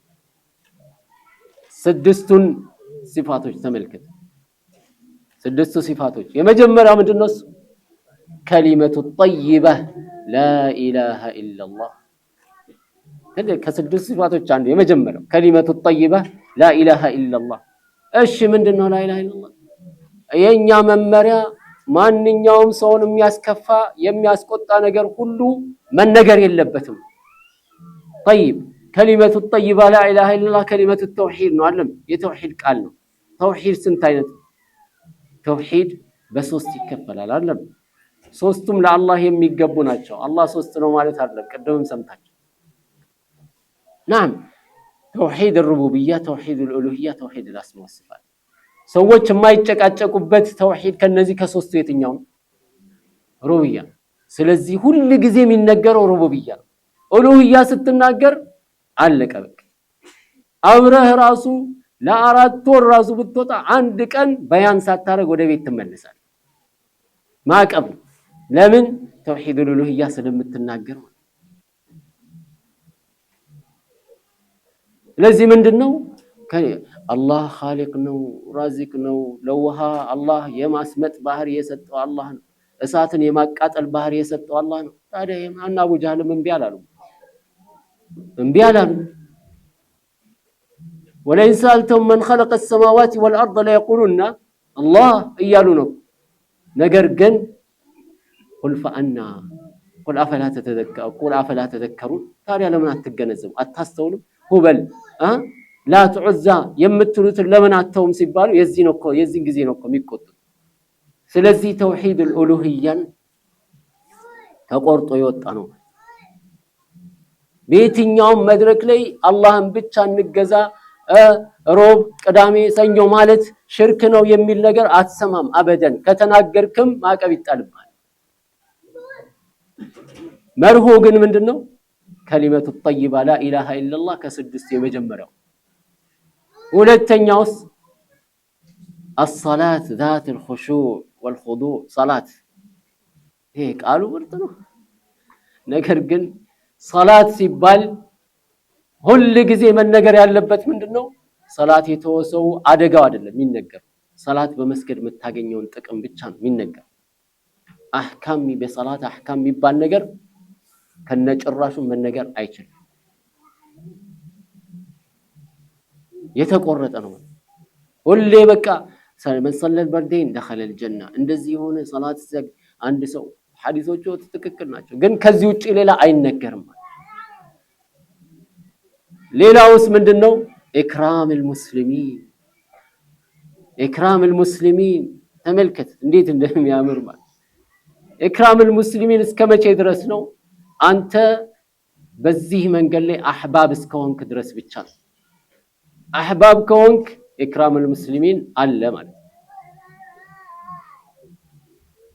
ስድስቱን ሲፋቶች ተመልከቱ። ስድስቱ ሲፋቶች የመጀመሪያው ምንድነው? ከሊመቱ ጠይበህ ላኢላሃ ኢላላህ። ከስድስቱ ሲፋቶች አንዱ የመጀመሪያው ከሊመቱ ጠይበህ ላኢላሃ ኢላላህ። እሺ ምንድነው ላኢላሃ ኢላላህ? የኛ መመሪያ ማንኛውም ሰውን የሚያስከፋ የሚያስቆጣ ነገር ሁሉ መነገር የለበትም። طيب كلمه الطيبه لا اله الا الله كلمه التوحيد ነው አይደል? የተውሂድ ቃል ነው። ተውሂድ ስንት አይነት? ተውሂድ በሶስት ይከፈላል አይደል? ሶስቱም ለአላህ የሚገቡ ናቸው። አላህ ሶስት ነው ማለት አይደለም። ቀደምም ሰምታችሁ نعم توحيد الربوبيه توحيد الالوهيه توحيد الاسماء والصفات ሰዎች የማይጨቃጨቁበት ተውሂድ ከነዚህ ከሶስቱ የትኛው? ሩብያ። ስለዚህ ሁሉ ጊዜ የሚነገረው ሩቡብያ ነው። ኡሉህያ ስትናገር አለቀ በቃ። አብረህ ራሱ ለአራት ወር ራሱ ብትወጣ አንድ ቀን በያን ሳታረግ ወደ ቤት ትመለሳለህ። ማቀብ ለምን? ተውሂድ ኡሉህያ ስለምትናገር። ስለዚህ ምንድነው አላህ ኻሊቅ ነው ራዚቅ ነው ለውሃ አላህ የማስመጥ ባህሪ የሰጠው አላህ ነው እሳትን የማቃጠል ባህሪ የሰጠው አላህ ነው ታዲያ እና አቡ ጀህልም እምቢ አላሉ ወለይን ሰአልተሁም መን ኸለቀ السماوات والارض ليقولون الله እያሉ ነው ነገር ግን قل افلا تذكرون ታዲያ ለምን አትገነዘቡ አታስተውሉም ሁበል لا تعزى የምትሉትን ለምን አተውም ሲባሉ የዚህ ጊዜ ነው የሚቆጡ ስለዚህ ተውሂድ الالوهيያን ተቆርጦ ይወጣ ነው በየትኛው መድረክ ላይ አላህን ብቻ እንገዛ ሮብ ቅዳሜ ሰኞ ማለት ሽርክ ነው የሚል ነገር አትሰማም አበደን ከተናገርክም ማቀብ ይጣልባል መርሆ ግን ምንድነው ከሊመቱ ጠይባ ላ ኢላሃ ኢላላህ ከስድስት የመጀመሪያው ሁለተኛውስ الصلاه ذات الخشوع والخضوع صلاه ይሄ ቃሉ ምርጥ ነው ነገር ግን ሶላት ሲባል ሁሉ ጊዜ መነገር ያለበት ምንድነው ሶላት የተወሰው አደጋው አይደለም የሚነገር ሶላት በመስገድ መታገኘውን ጥቅም ብቻ ነው የሚነገር አህካም በሶላት አህካም የሚባል ነገር ከነጭራሹ መነገር አይችልም የተቆረጠ ነው ሁሌ በቃ ሰለመን ሰለል በርዴን دخل الجنه እንደዚህ ሆነ ሶላት ሲሰግ አንድ ሰው ሐዲሶቹ ትክክል ናቸው ግን ከዚህ ውጪ ሌላ አይነገርም ሌላውስ ምንድነው ኢክራም المسلمين ተመልከት እንዴት እንደሚያምር ማለት ኢክራም المسلمين እስከመቼ ድረስ ነው አንተ በዚህ መንገድ ላይ አህባብ እስከሆንክ ድረስ ብቻ አህባብ ከሆንክ ኢክራም المسلمين አለ ማለት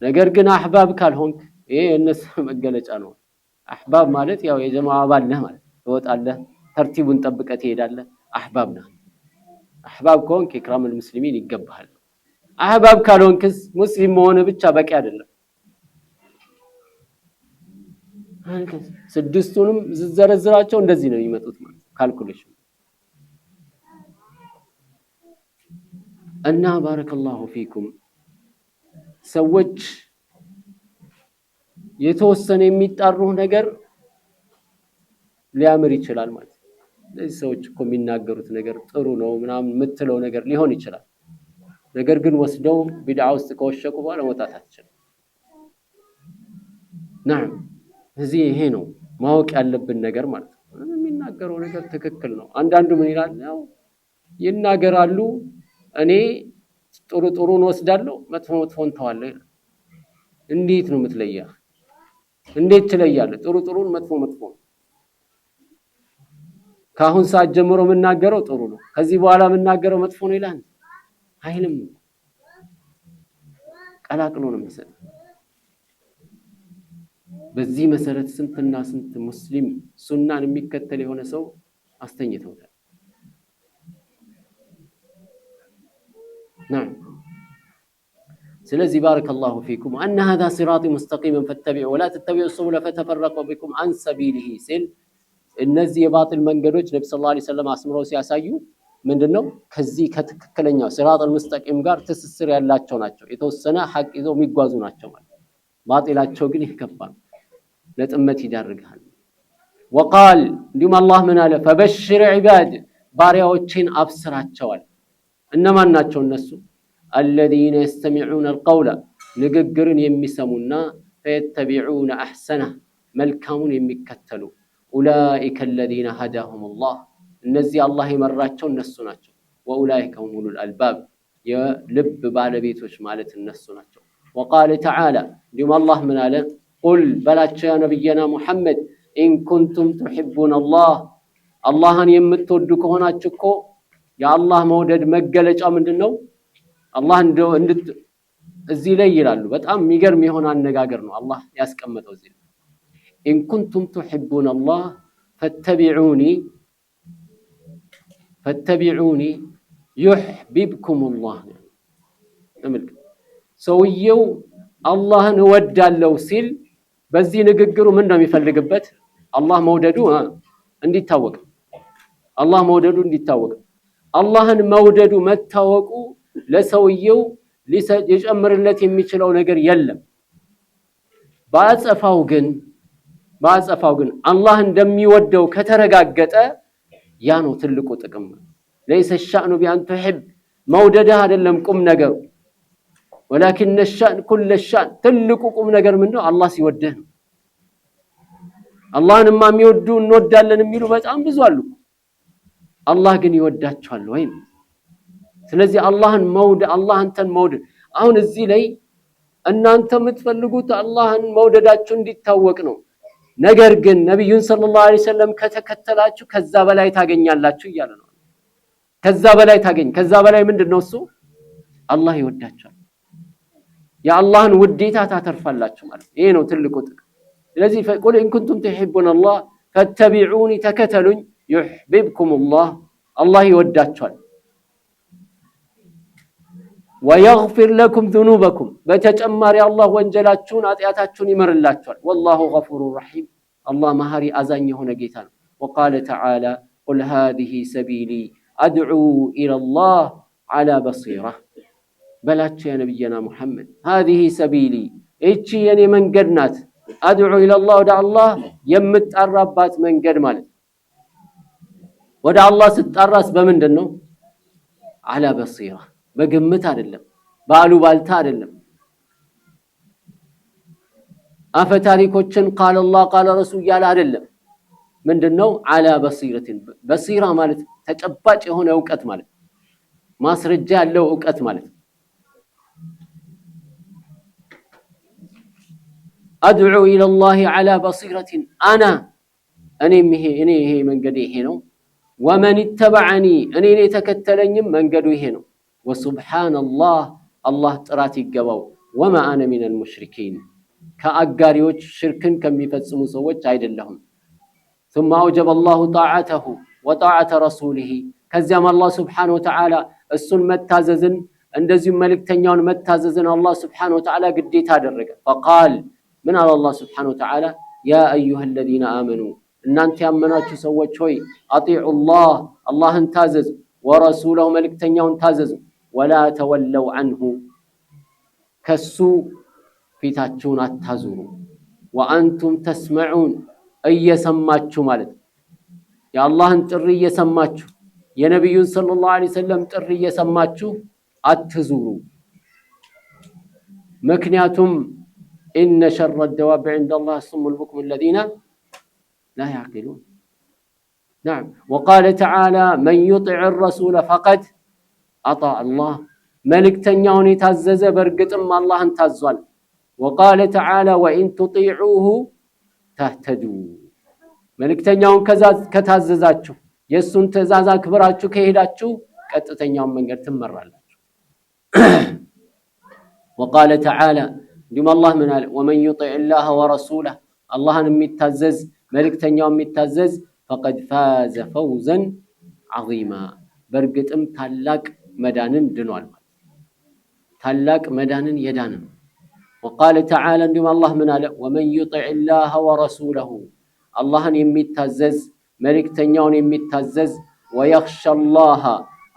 ነገር ግን አህባብ ካልሆንክ ይሄ እነሱ መገለጫ ነው አህባብ ማለት ያው የጀማዓ አባል ነህ ማለት ትወጣለህ ተርቲቡን ጠብቀህ ትሄዳለህ አህባብ ነህ አህባብ ከሆንክ ኢክራም المسلمين ይገባሃል አህባብ ካልሆንክስ ሙስሊም መሆን ብቻ በቂ አይደለም ስድስቱንም ዝዘረዝራቸው እንደዚህ ነው የሚመጡት ማለት ካልኩሌሽን እና ባረከላሁ ፊኩም ሰዎች የተወሰነ የሚጣሩ ነገር ሊያምር ይችላል ማለት ለዚህ ሰዎች እኮ የሚናገሩት ነገር ጥሩ ነው ምናምን የምትለው ነገር ሊሆን ይችላል ነገር ግን ወስደው ቢድዓ ውስጥ ከወሸቁ በኋላ መውጣት አትችልም نعم እዚህ ይሄ ነው ማወቅ ያለብን ነገር ማለት ነው የሚናገረው ነገር ትክክል ነው አንዳንዱ ምን ይላል ያው ይናገራሉ እኔ ጥሩን ወስዳለሁ መጥፎን ተዋለሁ እንዴት ነው የምትለየው እንዴት ትለያለህ ጥሩን መጥፎ ካሁን ሰዓት ጀምሮ የምናገረው ጥሩ ነው ከዚህ በኋላ የምናገረው መጥፎ ነው ይላል አይልም ቀላቅሎ ነው የሚሰጥ በዚህ መሰረት ስንትና ስንት ሙስሊም ሱናን የሚከተል የሆነ ሰው አስተኝተውታል نعم ስለዚህ بارك الله فيكم ان هذا صراطي مستقيما فاتبعوا ولا تتبعوا السبل فتفرق بكم عن سبيله ሲል እነዚህ የባጢል መንገዶች ነብዩ ሰለላሁ ዐለይሂ ወሰለም አስምረው ሲያሳዩ ምንድነው ከዚህ ከትክክለኛው ሲራጡል ሙስጠቂም ጋር ትስስር ያላቸው ናቸው የተወሰነ ሐቅ ይዘው የሚጓዙ ናቸው ማለት ባጢላቸው ግን ይከፋል ለጥመት ይዳርጋል وقال እንዲሁም አላህ ምን አለ فبشر عباد ባሪያዎችን አብስራቸዋል እነማን ናቸው እነሱ الذين يستمعون القول ንግግርን የሚሰሙና فيتبعون احسنه መልካሙን የሚከተሉ اولئك الذين هداهم الله እነዚህ አላህ የመራቸው እነሱ ናቸው واولئك هم اولو الالباب የልብ ባለቤቶች ማለት እነሱ ናቸው وقال تعالى እንዲሁም አላህ ምን አለ قل በላቸው ያ ነብዩና ሙሐመድ ان كنتم تحبون الله አላህን የምትወዱ ከሆናችሁ እኮ የአላህ መውደድ መገለጫው ምንድነው አላህ እዚህ ላይ ይላሉ በጣም የሚገርም የሆነ አነጋገር ነው አላህ ያስቀመጠው እዚህ ان كنتم تحبون الله فاتبعوني يحببكم الله ተመልከቱ ሰውየው አላህን ወዳለው ሲል በዚህ ንግግሩ ምን ነው የሚፈልግበት አላህ መውደዱ እንዲታወቅ አላህ መውደዱ እንዲታወቅ አላህን መውደዱ መታወቁ ለሰውየው ሊጨምርለት የሚችለው ነገር የለም። ባጸፋው ግን አላህ እንደሚወደው ከተረጋገጠ ያ ነው ትልቁ ጥቅም። ليس الشأن بأن تحب መውደድህ አይደለም ቁም ነገሩ ولكن الشأن كل الشأن ትልቁ ቁም ነገር ምንድነው? አላህ ሲወድህ ነው። አላህንማ የሚወዱ እንወዳለን የሚሉ በጣም ብዙ አሉ። አላህ ግን ይወዳቸዋል ወይ? ስለዚህ አላህን መውደድ አላህ አንተን መውደድ አሁን እዚህ ላይ እናንተ የምትፈልጉት አላህን መውደዳችሁ እንዲታወቅ ነው። ነገር ግን ነብዩን ሰለላሁ ዐለይሂ ወሰለም ከተከተላችሁ ከዛ በላይ ታገኛላችሁ እያለ ነው። ከዛ በላይ ምንድነው እሱ? አላህ ይወዳቸዋል። የአላህን ውዴታ ታተርፋላችሁ ማለት ይሄ ነው ትልቁ ጥቅም። ስለዚህ ቁል ኢን ኩንቱም ተሂቡነ አላህ ፈተቢዑኒ ተከተሉኝ يحببكم الله الله ይወዳቸዋል። ويغفر لكم ذنوبكم በተጨማሪ አላህ ወንጀላችሁን ኃጢአታችሁን ይምርላችኋል። والله غفور رحيم الله መሐሪ አዛኝ የሆነ ጌታ ነው። وقال تعالى قل هذه سبيلي أدعو إلى الله على بصيرة በላቸው ያ ነብዩና ሙሐመድ هذه سبيلي እቺ የኔ መንገድ ናት أدعو إلى الله ወደ አላህ የምጣራባት መንገድ ማለት ወደ አላህ ስትጣራስ በምንድነው? على بصيرة በግምት አይደለም ባሉባልታ አይደለም። አፈ ታሪኮችን قال الله قال رسول ያለ አይደለም። ምንድነው? على بصيرة በሲራ ማለት ተጨባጭ የሆነ ዕውቀት ማለት ማስረጃ ያለው ዕውቀት ማለት أدعو إلى الله على بصيرة أنا እኔ ይሄ መንገድ ይሄ ነው ومن اتبعني እኔ ተከተለኝም መንገዱ ይሄ ነው وسبحان الله الله ጥራት ይገባው وما أنا من المشركين ከአጋሪዎች ሽርክን ከሚፈጽሙ ሰዎች አይደለሁም። ثم أوجب الله طاعته وطاعة رسوله ከዚያም አላህ Subhanahu Wa Ta'ala እሱን መታዘዝን እንደዚሁም መልእክተኛውን መታዘዝን አላህ Subhanahu Wa Ta'ala ግዴታ አደረገ። فقال من على الله سبحانه وتعالى يا أيها الذين آمنوا እናንተ ያመናችሁ ሰዎች ሆይ አጢዑ አላህን ታዘዙ ወረሱለሁ መልእክተኛውን ታዘዙ ولا تولوا عنه ከሱ ፊታችሁን አታዙሩ وأنتم تسمعون እየሰማችሁ ማለት የአላህን ጥሪ እየሰማችሁ የነብዩን ሰለላሁ ዐለይሂ ወሰለም ጥሪ እየሰማችሁ አትዙሩ። ምክንያቱም إن شر الدواب عند الله الصم البكم الذين لا يعقلون. نعم. وقال تعالى من يطع الرسول فقد أطاع الله መልእክተኛውን የታዘዘ በርግጥም አላህን ታዟል። وقال تعالى وإن تطيعوه تهتدوا መልእክተኛውን ከታዘዛችሁ የሱን ትእዛዝ አክብራችሁ ከሄዳችሁ ቀጥተኛውን መንገድ ትመራላችሁ። وقال تعالى እንዲሁም አላህ ምን አለ? ومن يطع الله ورسوله አላህን የሚታዘዝ መልእክተኛውን የሚታዘዝ فقد فاز فوزا عظيما በርግጥም ታላቅ መዳንን ድኗል ማለት ታላቅ መዳንን የዳነ። وقال تعالى እንዲሁም አላህ ምን አለ? ومن يطع الله ورسوله አላህን የሚታዘዝ መልእክተኛውን የሚታዘዝ ويخشى الله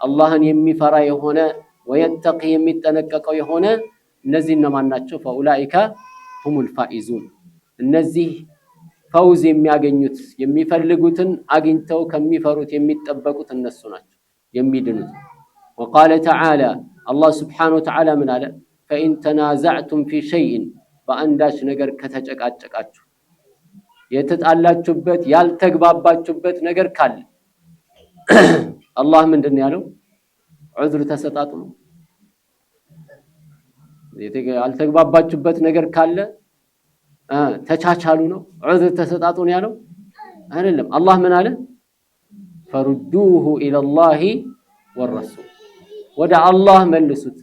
አላህን የሚፈራ የሆነ ويتقي የሚጠነቀቀው የሆነ እነዚህ እነማን ናቸው? فاولئك هم الفائزون እነዚህ ፈውዝ የሚያገኙት የሚፈልጉትን አግኝተው ከሚፈሩት የሚጠበቁት እነሱ ናቸው የሚድኑት። وقال تعالى الله سبحانه وتعالى من አለ? فإن تنازعتم في شيء በአንዳች ነገር ከተጨቃጨቃችሁ የተጣላችሁበት ያልተግባባችሁበት ነገር ካለ አላህ ምንድነው ያለው? ዑዝር ተሰጣጡ ነው። ያልተግባባችሁበት ነገር ካለ ተቻቻሉ ነው። ዑዝር ተሰጣጡ ነው ያለው አይደለም። አላህ ምን አለ? ፈሩዱሁ ኢለላሂ ወረሱል ወደ አላህ መልሱት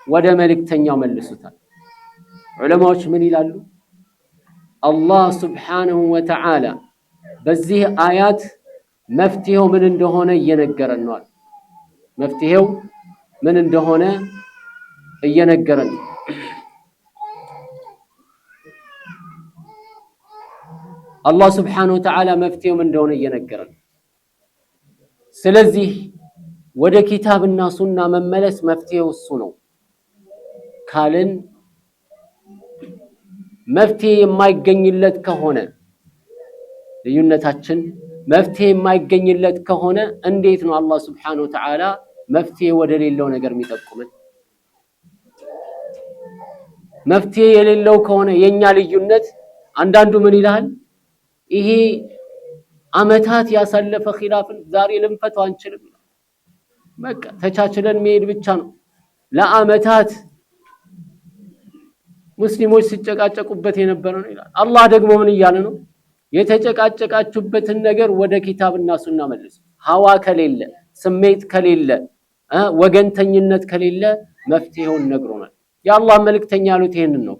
ወደ መልእክተኛው መልሱታል። ዑለማዎች ምን ይላሉ? አላህ ሱብሓነሁ ወተዓላ በዚህ አያት መፍትሄው ምን እንደሆነ እየነገረን ነው። መፍትሄው ምን እንደሆነ እየነገረን ነው። አላህ ሱብሓነሁ ወተዓላ መፍትሄው ምን እንደሆነ እየነገረን ስለዚህ ወደ ኪታብና ሱና መመለስ መፍትሄው እሱ ነው ካልን መፍትሄ የማይገኝለት ከሆነ ልዩነታችን መፍትሄ የማይገኝለት ከሆነ እንዴት ነው አላህ Subhanahu Wa Ta'ala መፍትሄ ወደ ሌላው ነገር የሚጠቁመን? መፍትሄ የሌለው ከሆነ የኛ ልዩነት አንዳንዱ ምን ይላል? ይሄ አመታት ያሳለፈ ኺላፍን ዛሬ ልንፈታው አንችልም። በቃ ተቻችለን መሄድ ብቻ ነው። ለአመታት ሙስሊሞች ሲጨቃጨቁበት የነበረ ነው ይላል። አላህ ደግሞ ምን እያለ ነው? የተጨቃጨቃችሁበትን ነገር ወደ ኪታብና ሱና መልሱ። ሐዋ ከሌለ ስሜት ከሌለ ወገንተኝነት ከሌለ መፍትሄውን ነግሮናል። የአላህ መልእክተኛ ያሉት ይሄንን ነው።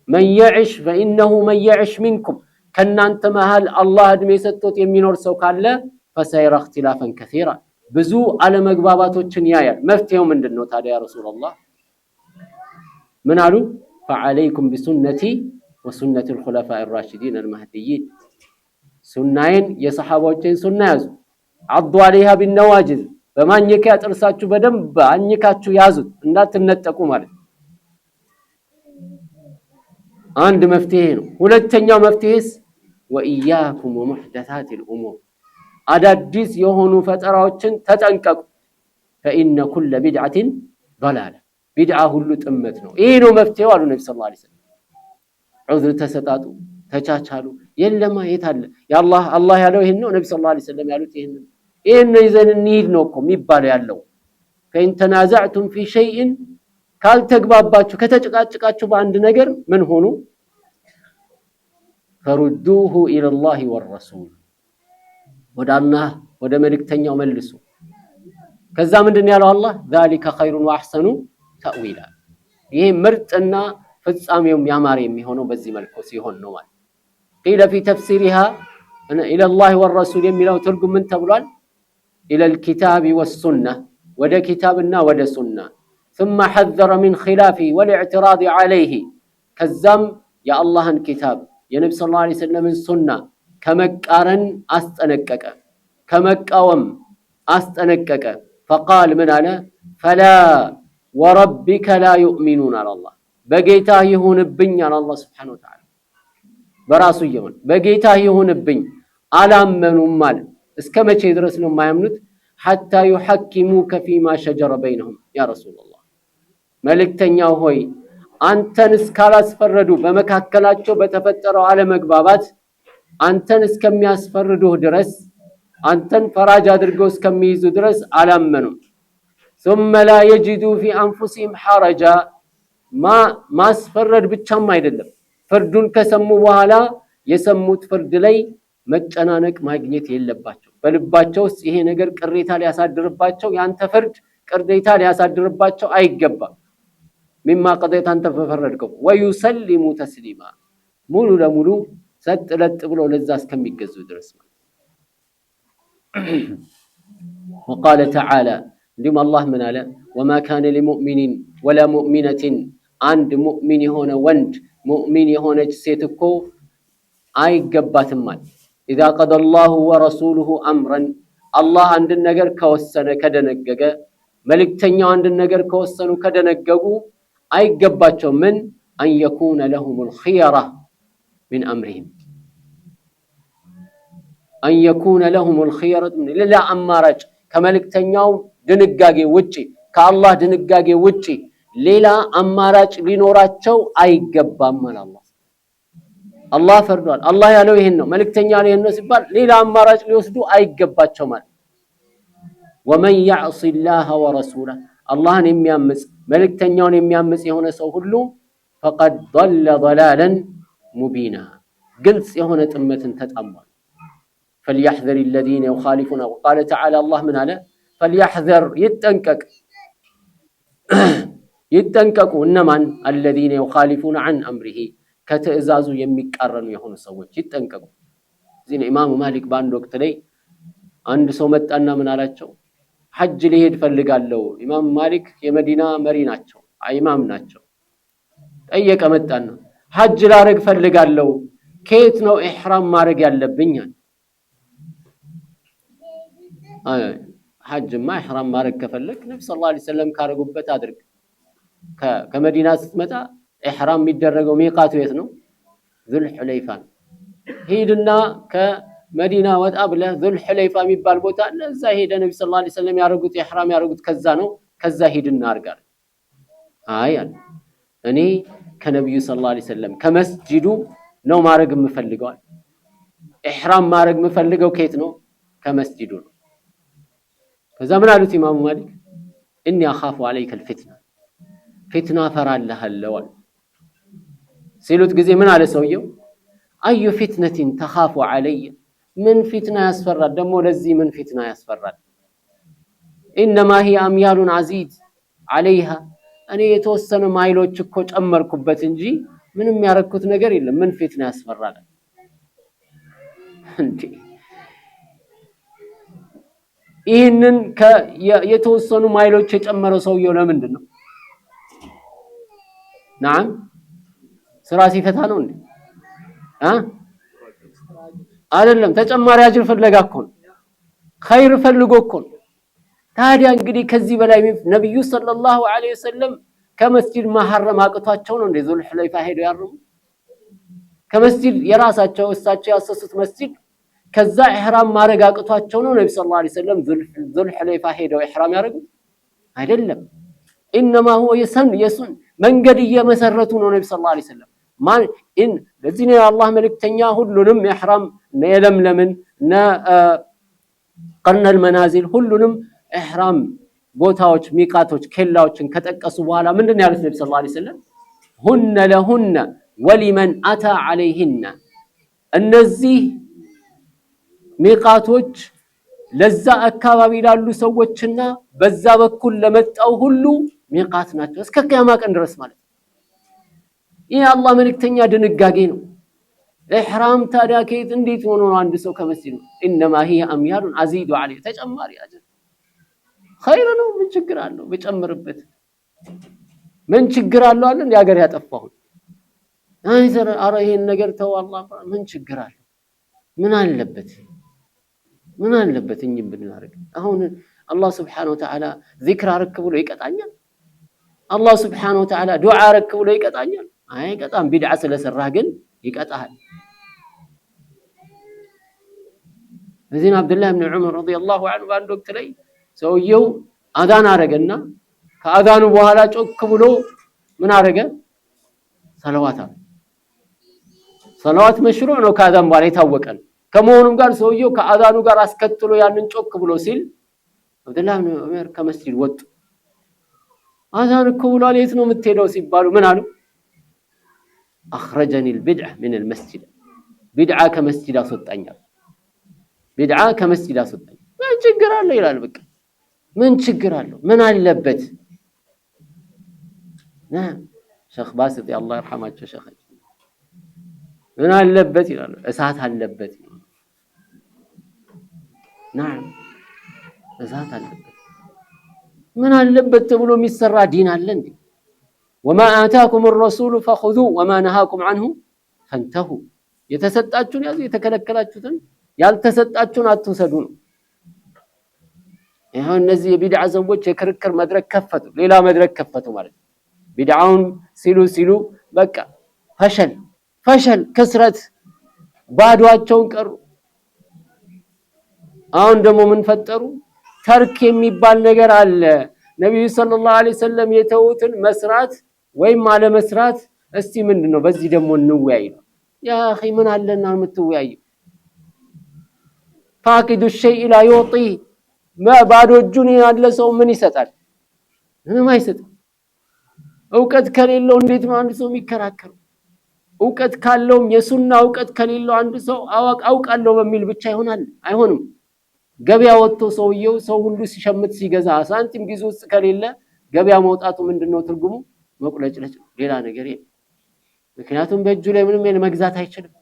من يعش فإنه من يعش منكم ከናንተ መሃል አላህ እድሜ ሰጥቶት የሚኖር ሰው ካለ فسيرى اختلافا كثيرا ብዙ አለመግባባቶችን ያያል። መፍትሄው ምንድነው ታዲያ ያ ረሱላህ? ምን አሉ? فعليكم بسنتي وسنة الخلفاء الراشدين المهديين ሱናዬን የሰሃቦችን ሱና ያዙ። عضوا عليها بالنواجذ በማኝኪያ ጥርሳችሁ በደንብ አኝካችሁ ያዙት እንዳትነጠቁ ማለት አንድ መፍትሄ ነው። ሁለተኛው መፍትሄስ ወኢያኩም ወሙህደታት الامور አዳዲስ የሆኑ ፈጠራዎችን ተጠንቀቁ። فإن كل بدعة ضلالة ቢድዓ ሁሉ ጥመት ነው። ይሄ ነው መፍትሄው አሉ ነብዩ ሰለላሁ ዐለይሂ ወሰለም። ዑዝር ተሰጣጡ ተቻቻሉ የለማ የታለ አላህ ያለው ይሄን ነው። ነብዩ ሰለላሁ ዐለይሂ ወሰለም ያሉት ይሄን ነው ይዘን እንሂድ ነው እኮ የሚባለው ያለው። فإن تنازعتم في شيء ካልተግባባችሁ ከተጨቃጨቃችሁ በአንድ ነገር ምን ሆኑ? فردوه إلى الله والرسول ወደ አላህ ወደ መልእክተኛው መልሱ። ከዛ ምንድነው ያለው አላህ? ذلك خير واحسن تأويلا ይሄ ምርጥና ፍጻሜውም ያማረ የሚሆነው በዚህ መልኩ ሲሆን ነው ማለት። قيل في تفسيرها إلى الله والرسول የሚለው ትርጉም ምን ተብሏል? إلى الكتاب والسنة ወደ ኪታብና ወደ ሱና ثم حذر من خلافه والاعتراض عليه ከዛም የአላህን ኪታብ የነብዩ ሰለላሁ ዐለይሂ ወሰለም ሱና ከመቃረን አስጠነቀቀ ከመቃወም አስጠነቀቀ። فقال من على فلا وربك لا يؤمنون على الله በጌታ ይሁንብኝ على الله سبحانه وتعالى በራሱ ይሁን በጌታ ይሁንብኝ አላመኑም ማለት እስከ መቼ ድረስ ነው የማያምኑት? حتى يحكموك فيما شجر بينهم يا رسول الله መልእክተኛው ሆይ አንተን እስካላስፈረዱ በመካከላቸው በተፈጠረው አለመግባባት አንተን እስከሚያስፈርዱህ ድረስ አንተን ፈራጅ አድርገው እስከሚይዙ ድረስ አላመኑም። ثم لا يجدوا في انفسهم حرجا ማስፈረድ ብቻም አይደለም ፍርዱን ከሰሙ በኋላ የሰሙት ፍርድ ላይ መጨናነቅ ማግኘት የለባቸው። በልባቸው ውስጥ ይሄ ነገር ቅሬታ ሊያሳድርባቸው ያንተ ፍርድ ቅሬታ ሊያሳድርባቸው አይገባም። مما قضيت انت ففردكم ويسلموا تسليما ሙሉ ለሙሉ ሰጥ ለጥ ብሎ ለዛ እስከሚገዙ ድረስ ማለት وقال تعالى እንዲሁም አላህ ምን አለ? وما كان لمؤمن ولا مؤمنة አንድ ሙእሚን የሆነ ወንድ ሙእሚን የሆነች ሴት እኮ አይገባትም ማለት اذا قضى الله ورسوله امرا አላህ አንድ ነገር ከወሰነ ከደነገገ መልእክተኛው አንድ ነገር ከወሰኑ ከደነገጉ አይገባቸው ምን ان يكون لهم الخيره من امرهم ان يكون لهم الخيره لا امارج ከመልእክተኛው ድንጋጌ ውጪ ከአላህ ድንጋጌ ውጪ ሌላ አማራጭ ሊኖራቸው አይገባም ማለት አላህ ፈርዷል። አላህ ያለው ይሄን ነው። መልእክተኛ ያለው ይሄን ነው ሲባል ሌላ አማራጭ ሊወስዱ አይገባቸው ማለት ومن يعص الله ورسوله አላህን የሚያምጽ መልእክተኛውን የሚያምጽ የሆነ ሰው ሁሉ فقد ضل ضلالا مبينا ግልጽ የሆነ ጥመትን ተጣሟል። فليحذر الذين يخالفون وقال تعالى الله من على فليحذر يتنقق እነማን الذين يخالفون عن امره ከተእዛዙ የሚቃረኑ የሆኑ ሰዎች ይተንቀቁ። እዚህ ኢማሙ ማሊክ በአንድ ወቅት ላይ አንድ ሰው መጣና ምን አላቸው? ሐጅ ሊሄድ ፈልጋለሁ። ኢማም ማሊክ የመዲና መሪ ናቸው፣ ኢማም ናቸው። ጠየቀ መጣና ሐጅ ላረግ ፈልጋለሁ ከየት ነው ኢህራም ማድረግ ያለብኝ? ሐጅማ ኢህራም ማድረግ ከፈለክ ነብዩ ሰለላሁ ዐለይሂ ወሰለም ካረጉበት አድርግ። ከመዲና ስትመጣ ኢህራም የሚደረገው ሚቃቱ የት ነው? ዙል ሁለይፋ። ሂድና ከመዲና ወጣ ብለህ ዙል ሁለይፋ የሚባል ቦታ ለዛ ሄደ ነብዩ ሰለላሁ ዐለይሂ ወሰለም ያረጉት ኢህራም ያረጉት ከዛ ነው። ከዛ ሂድና አርጋር። አይ እኔ ከነብዩ ሰለላሁ ዐለይሂ ወሰለም ከመስጂዱ ነው ማረግ የምፈልገው። ኢህራም ማረግ የምፈልገው ከየት ነው? ከመስጂዱ ነው። ከዛ ምን አሉት ኢማሙ ማሊክ? እኒ አኻፉ አለይከ الفتنة ፊትና ፈራለሁ ሲሉት ጊዜ ምን አለ ሰውየው? አዩ ፊትነቲን ተኻፉ አለየ፣ ምን ፊትና ያስፈራል ደግሞ ለዚህ ምን ፊትና ያስፈራል? ኢነማ ሂየ አምያሉን አዚድ አለይሃ፣ እኔ የተወሰነ ማይሎች እኮ ጨመርኩበት እንጂ ምንም ያረኩት ነገር የለም። ምን ፊትና ያስፈራል እንዴ? ይህንን የተወሰኑ ማይሎች የጨመረው ሰውየው ለምንድን ነው? ናም ስራ ሲፈታ ነው እንዴ? አይደለም፣ ተጨማሪ አጅር ፍለጋ እኮ ነው፣ ኸይር ፈልጎ እኮ ነው። ታዲያ እንግዲህ ከዚህ በላይ ነብዩ ሰለላሁ ዐለይሂ ወሰለም ከመስጂድ መሐረም አቅቷቸው ነው እንዴ ዙል ሁለይፋ ሄደው ያርሙ? ከመስጂድ የራሳቸው እሳቸው ያሰሱት መስጂድ ከዛ ኢህራም ማረግ አቅቷቸው ነው ነብዩ ሰለላሁ ዐለይሂ ወሰለም ዙል ሁለይፋ ሄደው ኢህራም ያረጉት? አይደለም። ኢንማ ሁወ የሱን መንገድ እየመሰረቱ ነው ነብዩ ሰለላሁ ዐለይሂ ወሰለም። ለዚህ ነው የአላህ መልእክተኛ ሁሉንም ኢህራም የለምለምን ቀርነል መናዚል ሁሉንም ኢህራም ቦታዎች ሚቃቶች ኬላዎችን ከጠቀሱ በኋላ ምንድነው ያሉት ነብዩ ሰለላሁ ዐለይሂ ወሰለም? ሁነ ለሁነ ወሊመን አታ ዐለይሂነ፣ እነዚህ ሚቃቶች ለዛ አካባቢ ላሉ ሰዎችና በዛ በኩል ለመጣው ሁሉ ሚቃት ናቸው እስከ ቂያማ ቀን ድረስ ማለት ነው። ይህ አላህ መልእክተኛ ድንጋጌ ነው። ኢህራም ታዲያ ከየት እንዴት ሆኖ ነው አንድ ሰው ከመስጂድ ነው? ኢንማ ሂየ አምያሉን አዚዱ ዐለይሂ፣ ተጨማሪ አጅር ኸይር ነው። ምን ችግር አለው በጨምርበት? ምን ችግር አለው አለ እንደ ሀገር ያጠፋው አይዘር አረ ይሄን ነገር ተው አላህ ምን ችግር አለው? ምን አለበት? ምን አለበት እኝም ብናረግ? አሁን አላህ Subhanahu Wa Ta'ala ዚክር አረክ ብሎ ይቀጣኛል? አላህ Subhanahu Wa Ta'ala ዱዓ አረክ ብሎ ይቀጣኛል? አይቀጣም። ቢድዓ ስለሰራህ ግን ይቀጣሃል። እዚህን አብዱላህ ኢብኑ ዑመር ረዲየላሁ ዐንሁ በአንድ ወቅት ላይ ሰውየው አዛን አረገና ከአዛኑ በኋላ ጮክ ብሎ ምን አረገ? ሰለዋት መሽሩዕ ነው ከአዛን በኋላ የታወቀ ነው። ከመሆኑም ጋር ሰውየው ከአዛኑ ጋር አስከትሎ ያንን ጮክ ብሎ ሲል አብዱላህ ኢብኑ ዑመር ከመስጂድ ወጡ። አዛን እኮ ብሏል የት ነው የምትሄደው ሲባሉ ምን አሉ? አኽረጀኒ البدعة من المسجد፣ ቢድዓ ከመስጂድ አስወጣኛል። ቢድዓ ከመስጂድ አስወጣኝ። ምን ችግር አለው ይላል። በቃ ምን ችግር አለው? ምን አለበት? ሸኽ ባስጥ አላህ ይርሐማቸው ሸኽ ምን አለበት ይላሉ። እሳት አለበት። ናም እሳት አለበት። ምን አለበት ተብሎ የሚሰራ ዲን አለ እንዴ? ወማ አታኩም الرسول فخذوا وما نهاكم عنه فانتهوا። የተሰጣችሁን ያዙ፣ የተከለከላችሁትን ያልተሰጣችሁን አትውሰዱ ነው። ይሄው እነዚህ የቢድዓ ሰዎች የክርክር መድረክ ከፈቱ፣ ሌላ መድረክ ከፈቱ ማለት ነው። ቢድዓውን ሲሉ በቃ ፈሸል ከስረት ባዶአቸውን ቀሩ። አሁን ደግሞ ምን ፈጠሩ? ተርክ የሚባል ነገር አለ። ነብዩ ሰለላሁ ዐለይሂ ወሰለም የተውትን መስራት ወይም አለ መስራት እስቲ ምንድነው በዚህ ደግሞ እንወያይ ነው። ያ اخي ምን አለና የምትወያዩ? ፋቂዱ الشيء لا يعطي፣ ባዶ እጁን ያለ ሰው ምን ይሰጣል? ምንም አይሰጥም። እውቀት ከሌለው እንዴት ነው አንድ ሰው የሚከራከረው? እውቀት ካለውም የሱና እውቀት ከሌለው አንድ ሰው አውቃለሁ በሚል ብቻ ይሆናል? አይሆንም። ገበያ ወጥቶ ሰውየው ሰው ሁሉ ሲሸምት ሲገዛ ሳንቲም ጊዜ ውስጥ ከሌለ ገበያ መውጣቱ ምንድነው ትርጉሙ? መቁለጭለጭ፣ ሌላ ነገር የለም። ምክንያቱም በእጁ ላይ ምንም መግዛት አይችልም።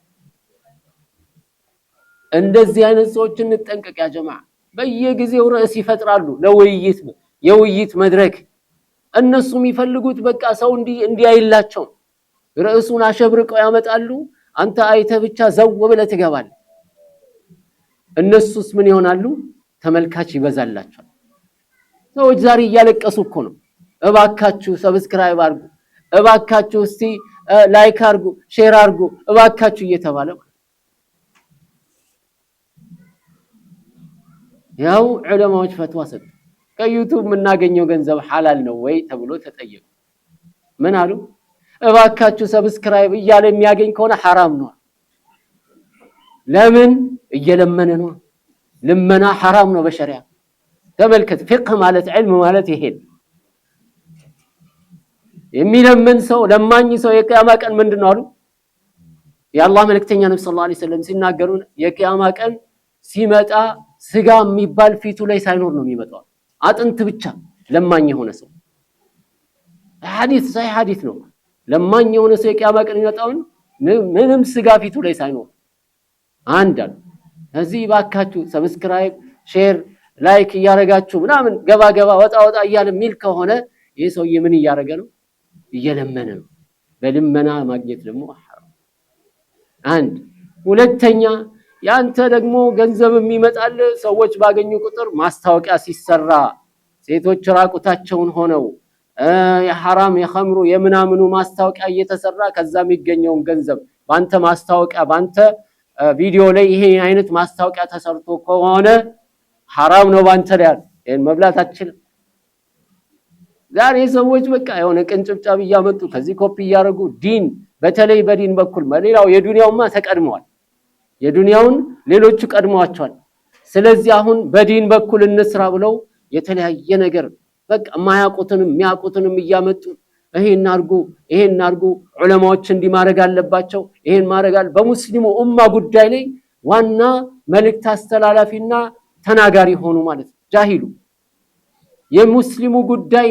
እንደዚህ አይነት ሰዎችን እንጠንቀቅ ያ ጀማዓ። በየጊዜው ርዕስ ይፈጥራሉ ለውይይት፣ የውይይት መድረክ። እነሱ የሚፈልጉት በቃ ሰው እንዲያይላቸው ርዕሱን አሸብርቀው ያመጣሉ። አንተ አይተህ ብቻ ዘው ብለህ ትገባለህ። እነሱስ ምን ይሆናሉ? ተመልካች ይበዛላችኋል። ሰዎች ዛሬ እያለቀሱ እኮ ነው። እባካችሁ ሰብስክራይብ አድርጉ፣ እባካችሁ እስቲ ላይክ አድርጉ፣ ሼር አድርጉ እባካችሁ እየተባለ ያው ዑለማዎች ፈትዋ ሰጡ። ከዩቲዩብ የምናገኘው ገንዘብ ሐላል ነው ወይ ተብሎ ተጠየቁ። ምን አሉ? እባካችሁ ሰብስክራይብ እያለ የሚያገኝ ከሆነ ሐራም ነው። ለምን? እየለመነ ነው። ልመና ሐራም ነው በሸሪዓ። ተመልከት፣ ፊቅህ ማለት ዒልም ማለት ይሄን የሚለምን ሰው ለማኝ ሰው የቂያማ ቀን ምንድነው አሉ? የአላህ መልእክተኛ ነብዩ ሰለላሁ ዐለይሂ ወሰለም ሲናገሩ የቂያማ ቀን ሲመጣ ስጋ የሚባል ፊቱ ላይ ሳይኖር ነው የሚመጣው፣ አጥንት ብቻ። ለማኝ የሆነ ሰው ሐዲስ ሳይ ሐዲስ ነው። ለማኝ የሆነ ሰው የቂያማ ቀን ይመጣው ምንም ስጋ ፊቱ ላይ ሳይኖር አንድ አሉ። እዚህ ባካችሁ ሰብስክራይብ ሼር ላይክ እያረጋችሁ ምናምን ገባ ገባ ወጣ ወጣ እያለ ሚል ከሆነ ይሄ ሰውዬ ምን እያረገ ነው? እየለመነ ነው። በልመና ማግኘት ደግሞ አንድ። ሁለተኛ ያንተ ደግሞ ገንዘብ የሚመጣል ሰዎች ባገኙ ቁጥር ማስታወቂያ ሲሰራ ሴቶች ራቁታቸውን ሆነው የሐራም የኸምሩ የምናምኑ ማስታወቂያ እየተሰራ ከዛ የሚገኘውን ገንዘብ ባንተ ማስታወቂያ ባንተ ቪዲዮ ላይ ይሄ አይነት ማስታወቂያ ተሰርቶ ከሆነ ሐራም ነው ባንተ ላይ ይሄን መብላት አትችልም። ዛሬ ሰዎች በቃ የሆነ ቅንጭብጫብ እያመጡ ከዚህ ኮፒ እያደረጉ ዲን በተለይ በዲን በኩል ሌላው የዱንያውማ ተቀድመዋል። የዱንያውን ሌሎቹ ቀድመዋቸዋል። ስለዚህ አሁን በዲን በኩል እንስራ ብለው የተለያየ ነገር በቃ ማያቁትንም ሚያቁትንም እያመጡ ይሄን አርጉ ዑለማዎች እንዲማረግ አለባቸው ይሄን ማረጋል። በሙስሊሙ ኡማ ጉዳይ ላይ ዋና መልእክት አስተላላፊና ተናጋሪ ሆኑ ማለት ነው። ጃሂሉ የሙስሊሙ ጉዳይ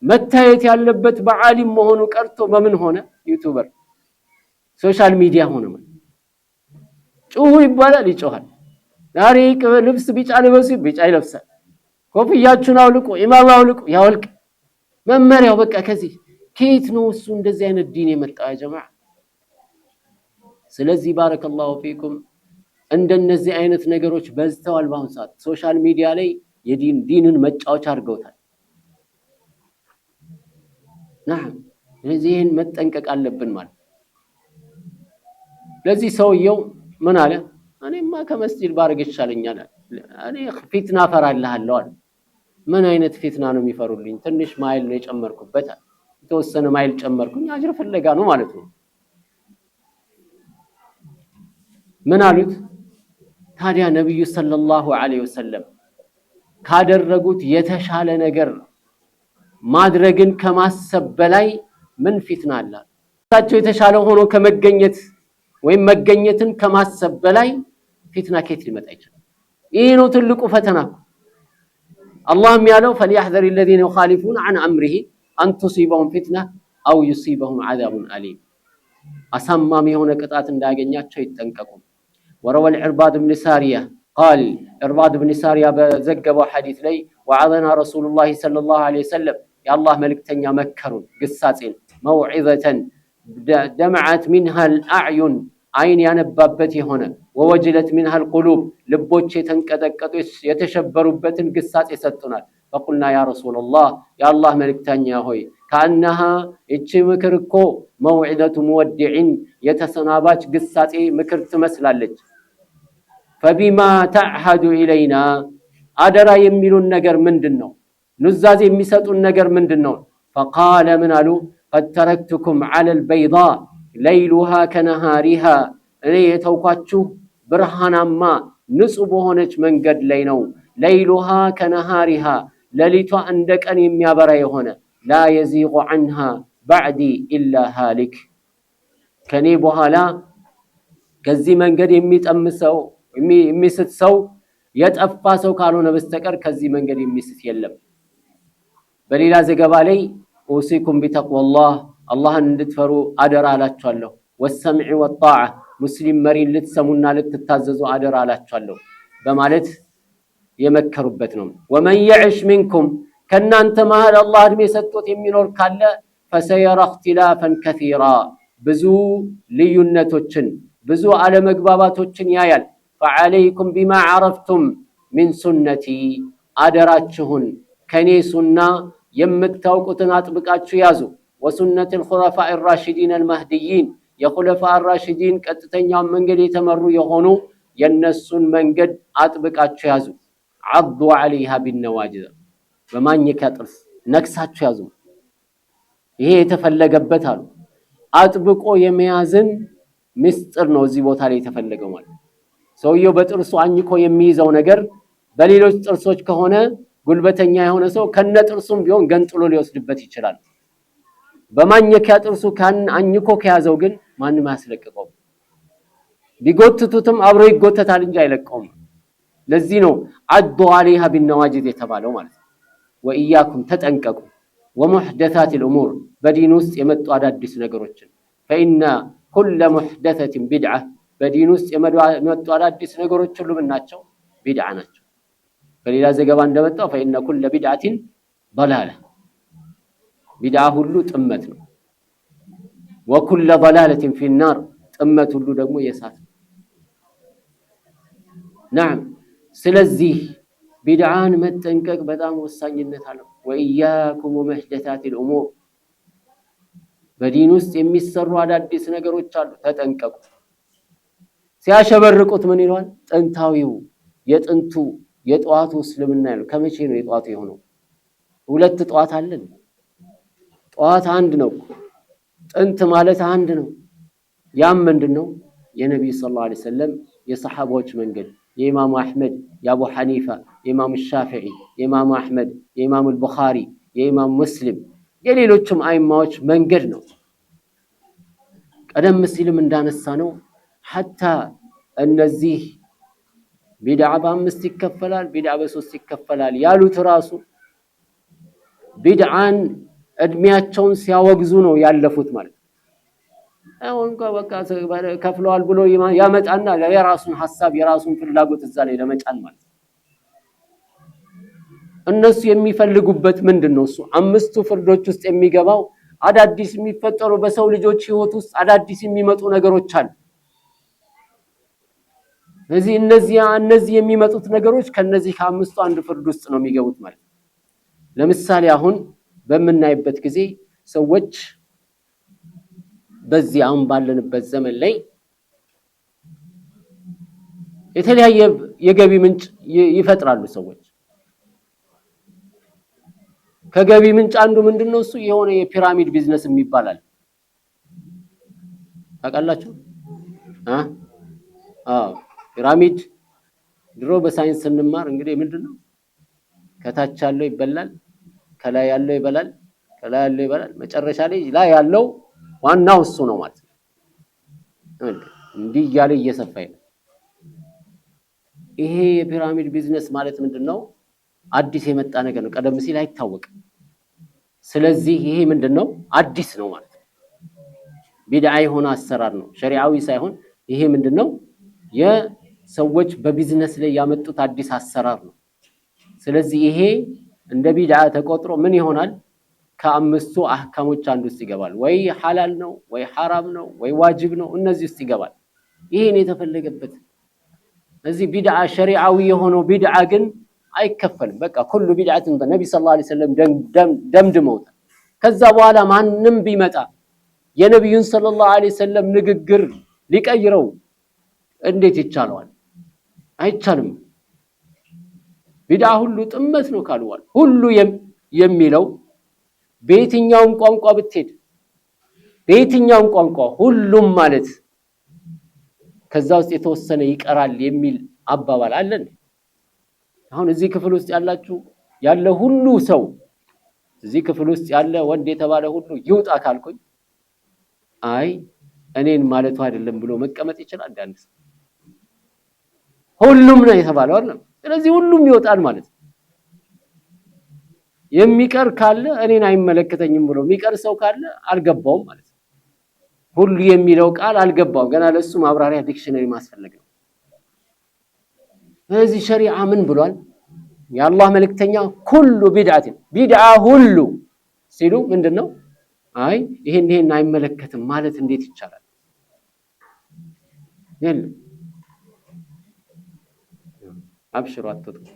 መታየት ያለበት በዓሊም መሆኑ ቀርቶ በምን ሆነ? ዩቲዩበር ሶሻል ሚዲያ ሆነ ማለት ጩሁ ይባላል፣ ይጮሃል። ዛሬ ልብስ ቢጫ ልበሱ ቢጫ ይለብሳል። ኮፍያችሁን አውልቁ ኢማም አውልቁ ያወልቅ። መመሪያው በቃ ከዚህ ከየት ነው እሱ እንደዚህ አይነት ዲን የመጣው ያ ጀማዓ? ስለዚህ ባረከላሁ ፊኩም እንደነዚህ አይነት ነገሮች በዝተዋል በአሁኑ ሰዓት ሶሻል ሚዲያ ላይ የዲንን መጫወቻ አድርገውታል። نعم ለዚህን መጠንቀቅ አለብን ማለት። ለዚህ ሰውየው ምን አለ? እኔማ ከመስጂድ ባረግ ይሻለኛል፣ እኔ ፊትና ፈራለሁ አለ። ምን አይነት ፊትና ነው የሚፈሩልኝ? ትንሽ ማይል ነው የጨመርኩበት፣ የተወሰነ ማይል ጨመርኩኝ፣ አጅር ፍለጋ ነው ማለት ነው። ምን አሉት ታዲያ? ነብዩ ሰለላሁ ዐለይሂ ወሰለም ካደረጉት የተሻለ ነገር ማድረግን ከማሰብ በላይ ምን ፊትና አለ? ታቸው የተሻለ ሆኖ ከመገኘት ወይም መገኘትን ከማሰብ በላይ ፊትና ከየት ሊመጣ ይችላል? ይሄ ነው ትልቁ ፈተና። አላህም ያለው فليحذر الذين يخالفون عن امره ان تصيبهم فتنه او يصيبهم عذاب اليم አሳማሚ የሆነ ቅጣት እንዳያገኛቸው ይጠንቀቁ። وروى العرباض بن سارية قال عرباض بن سارية بزغبوا حديث لي وعظنا رسول الله صلى الله عليه وسلم يا الله ملكتنيا مكرون قصاصين موعظة دمعت منها الأعين عين ያነባበት የሆነ ووجلت منها القلوب ልቦች የተንቀጠቀጡ የተሸበሩበትን ግሳጽ ይሰጡናል። فقلنا يا رسول الله يا الله ملكتኛ ሆይ كأنها እቺ ምክር እኮ موعظة مودع የተሰናባች ግሳጽ ምክር ትመስላለች። فبما تعهد إلينا አደራ የሚሉን ነገር ምንድነው? ኑዛዜ የሚሰጡን ነገር ምንድነው? فقال من قالوا قد تركتكم على البيضاء ليلها كنهارها እኔ የተውኳችሁ ብርሃናማ ንጹህ በሆነች መንገድ ላይ ነው። ليلها كنهارها ለሊቷ እንደ ቀን የሚያበራ የሆነ لا يزيغ عنها بعدي إلا هالك ከኔ በኋላ ከዚህ መንገድ የሚጠምሰው የሚስት ሰው የጠፋ ሰው ካልሆነ በስተቀር ከዚህ መንገድ የሚስት የለም። በሌላ ዘገባ ላይ ኡሲኩም ቢተቅዋላህ አላህን እንድትፈሩ አደራ አላችኋለሁ። ወሰምዒ ወጣዓ ሙስሊም መሪን ልትሰሙና ልትታዘዙ አደራ አላችኋለሁ በማለት የመከሩበት ነው። ወመን يعش منكم ከናንተ መሃል አላህ እድሜ ሰጥቶት የሚኖር ካለ فسيرى اختلافا كثيرا ብዙ ልዩነቶችን ብዙ አለመግባባቶችን ያያል። فعليكم بما عرفتم ሚን ሱነቲ አደራችሁን ከኔ ሱና የምታውቁትን አጥብቃችሁ ያዙ። ወሱነት الخلفاء الراشدين المهديين የኹለፋ الراشدين ቀጥተኛውን መንገድ የተመሩ የሆኑ የነሱን መንገድ አጥብቃችሁ ያዙ። عضوا عليها بالنواجذ በማኝካ ጥርስ ነክሳችሁ ያዙ። ይሄ የተፈለገበት አሉ አጥብቆ የመያዝን ምስጢር ነው እዚህ ቦታ ላይ የተፈለገው ማለት። ሰውየው በጥርሱ አኝኮ የሚይዘው ነገር በሌሎች ጥርሶች ከሆነ ጉልበተኛ የሆነ ሰው ከነ ጥርሱም ቢሆን ገንጥሎ ሊወስድበት ይችላል። በማኝካ ጥርሱ አኝኮ ከያዘው ግን ማንም አያስለቅቀው። ቢጎትቱትም አብሮ ይጎተታል እንጂ አይለቀውም። ለዚህ ነው عضوا عليها بالنواجذ የተባለው ማለት ነው። ወኢያኩም ተጠንቀቁ ومحدثات الامور በዲን ውስጥ የመጡ አዳዲስ ነገሮችን فإن كل محدثة بدعة በዲን ውስጥ የመጡ አዳዲስ ነገሮች ሁሉ ምናቸው ቢድዓ ናቸው። በሌላ ዘገባ እንደመጣው فإن كل بدعة ضلالة ቢድዓ ሁሉ ጥመት ነው። وكل ضلالة في النار ጥመት ሁሉ ደግሞ የእሳት ነው። نعم ስለዚህ ቢድዓን መጠንቀቅ በጣም ወሳኝነት አለው። ወኢያኩም ወመህደታት الامور በዲን ውስጥ የሚሰሩ አዳዲስ ነገሮች አሉ ተጠንቀቁ። ሲያሸበርቁት ምን ይሏል? ጥንታዊው የጥንቱ የጧቱ እስልምና ነው። ከመቼ ነው የጧቱ የሆነው? ሁለት ጧት አለን። ጧት አንድ ነው። ጥንት ማለት አንድ ነው። ያም ምንድነው? የነብዩ ሰለላሁ ዐለይሂ ወሰለም የሰሐቦች መንገድ የኢማሙ አህመድ የአቡ ሐኒፋ የኢማሙ ሻፊዒ የኢማሙ አህመድ የኢማሙ አልቡኻሪ የኢማሙ ሙስሊም የሌሎችም አይማዎች መንገድ ነው። ቀደም ሲልም እንዳነሳ ነው ሐታ እነዚህ ቢድዓ በአምስት ይከፈላል ቢድዓ በሶስት ይከፈላል ያሉት ራሱ ቢድዓን እድሜያቸውን ሲያወግዙ ነው ያለፉት ማለት። አሁን በቃ ከፍለዋል ብሎ ያመጣና የራሱን ሐሳብ የራሱን ፍላጎት እዛ ላይ ለመጫን ማለት። እነሱ የሚፈልጉበት ምንድነው? እሱ አምስቱ ፍርዶች ውስጥ የሚገባው አዳዲስ የሚፈጠሩ በሰው ልጆች ህይወት ውስጥ አዳዲስ የሚመጡ ነገሮች አሉ። እነዚህ የሚመጡት ነገሮች ከነዚህ ከአምስቱ አንድ ፍርድ ውስጥ ነው የሚገቡት ማለት። ለምሳሌ አሁን በመናይበት ጊዜ ሰዎች በዚህ አሁን ባለንበት ዘመን ላይ የተለያየ የገቢ ምንጭ ይፈጥራሉ ሰዎች። ከገቢ ምንጭ አንዱ ምንድነው? እሱ የሆነ የፒራሚድ ቢዝነስ የሚባላል ታውቃላችሁ? ፒራሚድ ድሮ በሳይንስ ስንማር እንግዲህ ምንድነው? ከታች ያለው ይበላል፣ ከላይ ያለው ይበላል፣ ከላይ ያለው ይበላል፣ መጨረሻ ላይ ያለው ዋናው እሱ ነው ማለት ነው። እንዲህ ያለ እየሰፋ ነው። ይሄ የፒራሚድ ቢዝነስ ማለት ምንድነው? አዲስ የመጣ ነገር ነው። ቀደም ሲል አይታወቅም። ስለዚህ ይሄ ምንድነው? አዲስ ነው ማለት ነው። ቢድዓ የሆነ አሰራር ነው፣ ሸሪዓዊ ሳይሆን። ይሄ ምንድነው? የሰዎች በቢዝነስ ላይ ያመጡት አዲስ አሰራር ነው። ስለዚህ ይሄ እንደ ቢድዓ ተቆጥሮ ምን ይሆናል? ከአምስቱ አህካሞች አንዱ ውስጥ ይገባል። ወይ ሐላል ነው፣ ወይ ሐራም ነው፣ ወይ ዋጅብ ነው። እነዚህ ውስጥ ይገባል። ይሄን የተፈለገበት እዚህ ቢድዓ ሸሪዓዊ የሆነው ቢድዓ ግን አይከፈልም። በቃ ኩሉ ቢድዓትን በነብዩ ሰለላሁ ዐለይሂ ወሰለም ደምድመውታል። ከዛ በኋላ ማንም ቢመጣ የነብዩን ሰለላሁ ዐለይሂ ወሰለም ንግግር ሊቀይረው እንዴት ይቻላል? አይቻልም። ቢድዓ ሁሉ ጥመት ነው ካልዋል ሁሉ የሚለው በየትኛውም ቋንቋ ብትሄድ በየትኛውም ቋንቋ ሁሉም ማለት ከዛ ውስጥ የተወሰነ ይቀራል የሚል አባባል አለን። አሁን እዚህ ክፍል ውስጥ ያለ ሁሉ ሰው እዚህ ክፍል ውስጥ ያለ ወንድ የተባለ ሁሉ ይውጣ ካልኩኝ አይ እኔን ማለቱ አይደለም ብሎ መቀመጥ ይችላል። አንዳንድ ሁሉም ነው የተባለው አይደል? ስለዚህ ሁሉም ይወጣል ማለት ነው። የሚቀር ካለ እኔን አይመለከተኝም ብሎ የሚቀር ሰው ካለ አልገባውም ማለት ነው። ሁሉ የሚለው ቃል አልገባውም። ገና ለሱ ማብራሪያ ዲክሽነሪ ማስፈልግ ነው። ስለዚህ ሸሪዓ ምን ብሏል? የአላህ መልእክተኛ ኩሉ ቢድዓ ሁሉ ሲሉ ምንድነው? አይ ይሄን አይመለከትም ማለት እንዴት ይቻላል? አብሽሩ አትወጡ።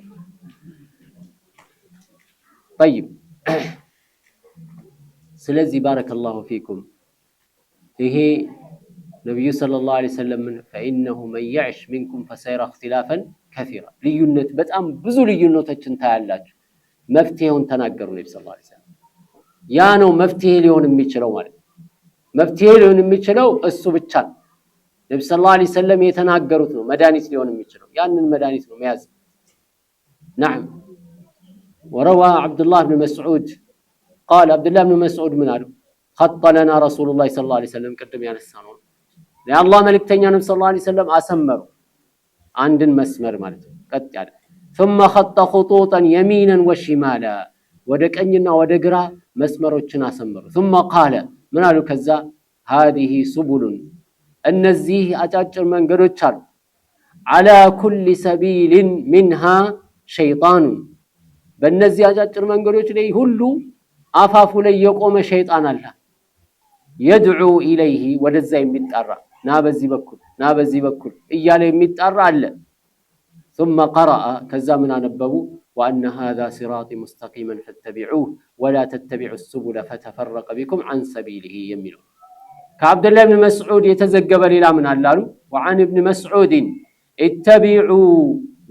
طيب ስለዚህ ባረከላሁ ፊኩም ይሄ ነብዩ ሰለላሁ ዐለይሂ ወሰለም فإنه من يعش منكم فسيرى اختلافا كثيرا ልዩነት በጣም ብዙ ልዩነቶችን ታያላችሁ መፍትሄውን ተናገሩ ነብዩ ሰለላሁ ዐለይሂ ወሰለም ያ ነው መፍትሄ ሊሆን የሚችለው ማለት መፍትሄ ሊሆን የሚችለው እሱ ብቻ ነው ነብዩ ሰለላሁ ዐለይሂ ወሰለም የተናገሩት ነው መድኃኒት ሊሆን የሚችለው ያንን መድኃኒት ነው መያዝ نعم وروى عبد الله بن مسعود قال عبد الله بن مسعود من قال خط لنا رسول الله صلى الله عليه وسلم قدم ያነሳነው يا الله ملكتኛ ነብዩ ሰለላሁ ዐለይሂ ወሰለም አሰመሩ አንድን መስመር ማለት ነው ቀጥ ያለ ثم خط خطوطا يمينا وشمالا ወደ ቀኝና ወደ ግራ መስመሮችን አሰመሩ ثم قال ምን አሉ ከዛ هذه سبل እነዚህ አጫጭር መንገዶች አሉ على كل سبيل منها شيطان በእነዚህ አጫጭር መንገዶች ላይ ሁሉ አፋፉ ላይ የቆመ ሸይጣን አለ يدعو اليه ወደዛ የሚጣራ ና በዚህ በኩል እያለ የሚጣራ አለ ثم قرأ ከዛ ምን አነበቡ وان هذا صراطي مستقيما فاتبعوه ولا تتبعوا السبل فتفرق بكم عن سبيله የሚለው ከአብድ الله بن مسعود የተዘገበ ሌላ ምን አላሉ وعن ابن مسعود اتبعوا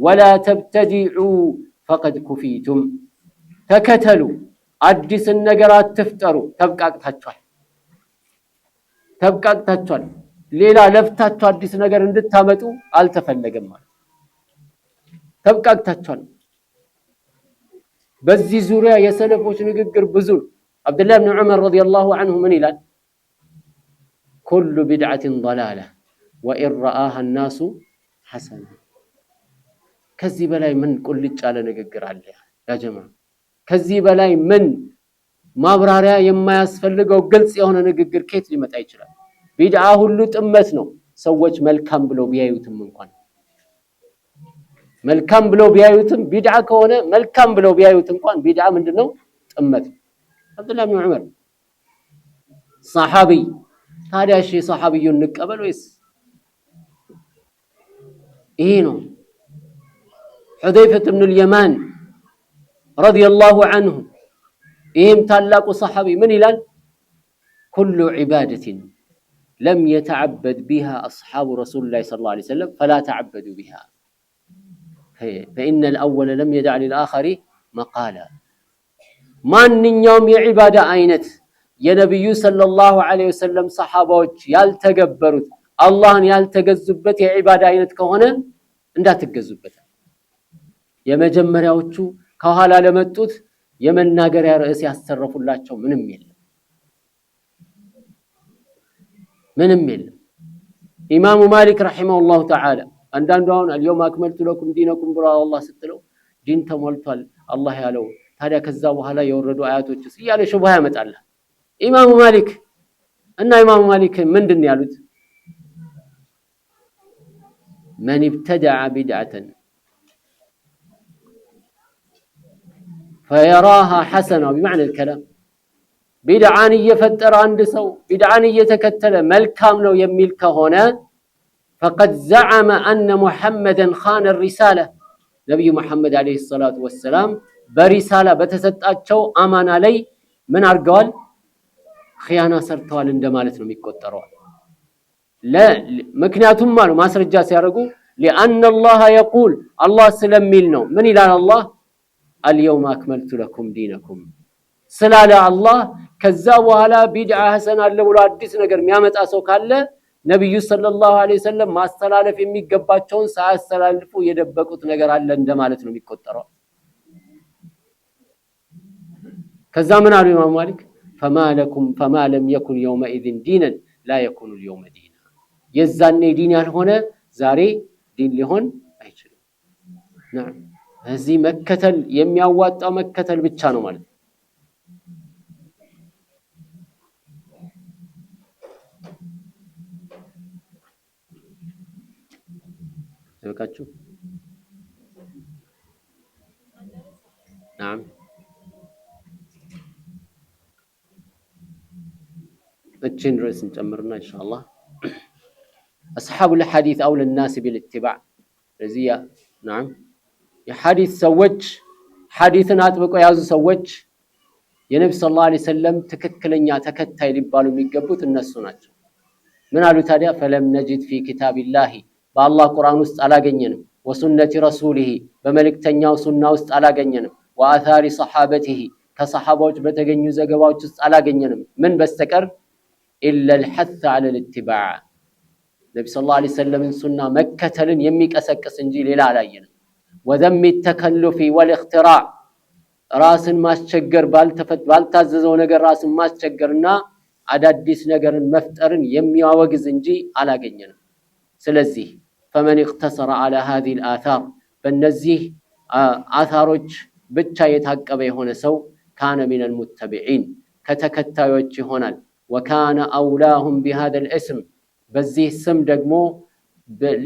ولا تبتدعوا فقد كفيتم ተከተሉ አዲስ ነገር አትፍጠሩ ተብቃቅታችኋል ሌላ ለፍታችሁ አዲስ ነገር እንድታመጡ አልተፈለገም ማለት ተብቃቅታችኋል በዚህ ዙሪያ የሰለፎች ንግግር ብዙ አብዱላህ ኢብኑ ዑመር ረዲየላሁ ዐንሁ ምን ይላል كل بدعة ضلالة وإن رآها الناس حسنة ከዚህ በላይ ምን ቁልጭ ያለ ንግግር አለ ያ ጀማዓ ከዚህ በላይ ምን ማብራሪያ የማያስፈልገው ግልጽ የሆነ ንግግር ከየት ሊመጣ ይችላል ቢድዓ ሁሉ ጥመት ነው ሰዎች መልካም ብለው ቢያዩትም እንኳን መልካም ብለው ቢያዩትም ቢድዓ ከሆነ መልካም ብለው ቢያዩት እንኳን ቢድዓ ምንድነው ጥመት አብዱላህ ኢብኑ ዑመር ሰሃቢ ታዲያ እሺ ሰሃቢዩን እንቀበል ወይስ ይሄ ነው حذيفة بن اليمان رضي الله عنه إهم تلاق صحابي من إلان كل عبادة لم يتعبد بها أصحاب رسول الله صلى الله عليه وسلم فلا تعبدوا بها فإن الأول لم يدع للآخر مقالا ما نيوم عبادة أينت يا نبي صلى الله عليه وسلم صحابوች ያልተገበሩት አላህን ያልተገዙበት የዒባዳ አይነት ከሆነ እንዳትገዙበት የመጀመሪያዎቹ ከኋላ ለመጡት የመናገሪያ ርዕስ ያስተረፉላቸው ምንም የለም ኢማሙ ማሊክ ረሂመሁላሁ ተዓላ አንዳንዱን اليوم اكملت لكم دينكم ብሎ አላህ ስትለው ዲን ተሞልቷል አላህ ያለው ታዲያ ከዛ በኋላ የወረዱ አያቶችስ ይያለ ሹብሃ ያመጣል ኢማሙ ማሊክ ምንድን ያሉት من ابتدع بدعة فيراها حسنة بمعنى الكلام بدعان يفتر عند سو بدعان يتكتل ملكام لو يميل كهنا فقد زعم أن محمدا خان الرسالة نبي محمد عليه الصلاة والسلام برسالة بتستأتشو أمان علي من أرقال خيانة سرطوال اندمالتنا ميكوتروا لا مكنياتهم مالو ما سرجا سيارقو لأن الله يقول الله سلميلنا من إلى الله اليوم أكملت لكم دينكم سلالة الله كذابوا على بدعة حسنة لولا أديس نجر ميامت أسوك الله نبي صلى الله عليه وسلم ما استلالف يمي قباتشون ساعة استلالفوا يدبكوا نجر على اندمالتنا ميكوتروا كذامنا على الإمام مالك فما لم يكن يومئذ دينا لا يكون اليوم دينا يزاني دين هنا زاري دين لهون أيشل نعم هذه مكتل يمياوات أو مكتل بتشانو مال تبكاتشو نعم እቺን ርዕስ እንጨምርና ኢንሻአላህ أصحاب الحديث أولى الناس بالاتباع رزية نعم የሐዲስ ሰዎች ሐዲስን አጥብቀው የያዙ ሰዎች የነብዩ ሰለላሁ ዐለይሂ ወሰለም ትክክለኛ ተከታይ ሊባሉ የሚገቡት እነሱ ናቸው። ምን አሉ ታዲያ? ፈለም ነጂድ ፊ ኪታቢላሂ በአላህ ቁርአን ውስጥ አላገኘንም፣ ወሱነቲ ረሱሊሂ በመልእክተኛው ሱና ውስጥ አላገኘንም፣ ወአታሪ ሰሐበቲሂ ከሰሐባዎች በተገኙ ዘገባዎች ውስጥ አላገኘንም። ምን በስተቀር ኢለል ሐስ ዐለል ኢትባዕ ነብዩ ሰለላሁ ዐለይሂ ወሰለምን ሱና መከተልን የሚቀሰቅስ እንጂ ሌላ አላየንም። ወዘሚ ተከሉፊ ወልእኽትራዕ ራስን ማስቸገር ባልታዘዘው ነገር ራስን ማስቸገርና አዳዲስ ነገርን መፍጠርን የሚያወግዝ እንጂ አላገኘንም። ስለዚህ ፈመን اقتصر على هذه الآثار በእነዚህ አثاሮች ብቻ የታቀበ የሆነ ሰው ካነ من المتبعين ከተከታዮች ይሆናል። وكان أولاهم بهذا الاسم በዚህ ስም ደግሞ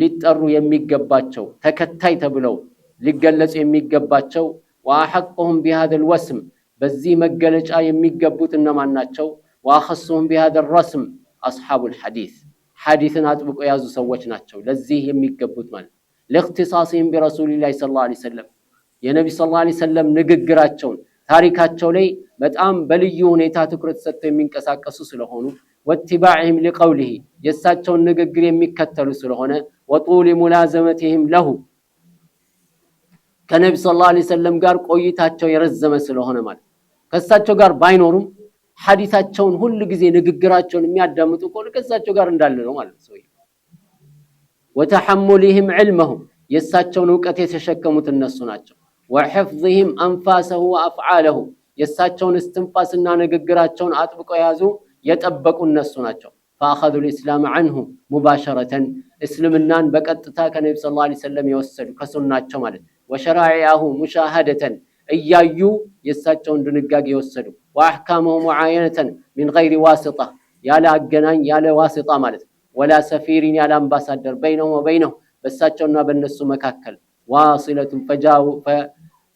ሊጠሩ የሚገባቸው ተከታይ ተብለው ሊገለጹ የሚገባቸው وأحقهم بهذا الوسم በዚህ መገለጫ የሚገቡት እነማን ናቸው? وأخصهم بهذا الرسم أصحاب الحديث ሐዲስን አጥብቆ የያዙ ሰዎች ናቸው ለዚህ የሚገቡት ማለት ለእክትሳሲም በረሱልላህ ሰለላሁ ዐለይሂ ወሰለም የነብዩ ሰለላሁ ዐለይሂ ወሰለም ንግግራቸውን ታሪካቸው ላይ በጣም በልዩ ሁኔታ ትኩረት ሰጥተው የሚንቀሳቀሱ ስለሆኑ ወትባዕህም ለቀውሊሂ የሳቸውን ንግግር የሚከተሉ ስለሆነ ወጡል ሙላዘመቲህም ለሁ ከነብዩ ሰለላሁ ዐለይሂ ወሰለም ጋር ቆይታቸው የረዘመ ስለሆነ ማለት ከሳቸው ጋር ባይኖሩም ሐዲሳቸውን ሁሉ ጊዜ ንግግራቸውን የሚያዳምጡ ከሆነ ከሳቸው ጋር እንዳለ ነው ማለት ነው። ወተሐሙሊህም ዒልመሁም የሳቸውን ዕውቀት የተሸከሙት እነሱ ናቸው። ወሕፍዝህም አንፋሰሁ ወአፍዓለሁ የሳቸውን እስትንፋስና ንግግራቸውን አጥብቀው ያዙ የጠበቁ እነሱ ናቸው። فأخذوا الإسلام عنه مباشرة እስልምናን በቀጥታ ከነብዩ ሰለላሁ ዐለይሂ ወሰለም የወሰዱ ከሱናቸው ማለት ወሸራዒአሁ ሙሻሃደተን እያዩ የሳቸውን ድንጋጌ የወሰዱ وأحكامه معاينة من غير واسطة ያለ አገናኝ ያለ ዋስጣ ማለት ولا سفير ያለ አምባሳደር بينهم وبينه በሳቸውና በነሱ መካከል واصلة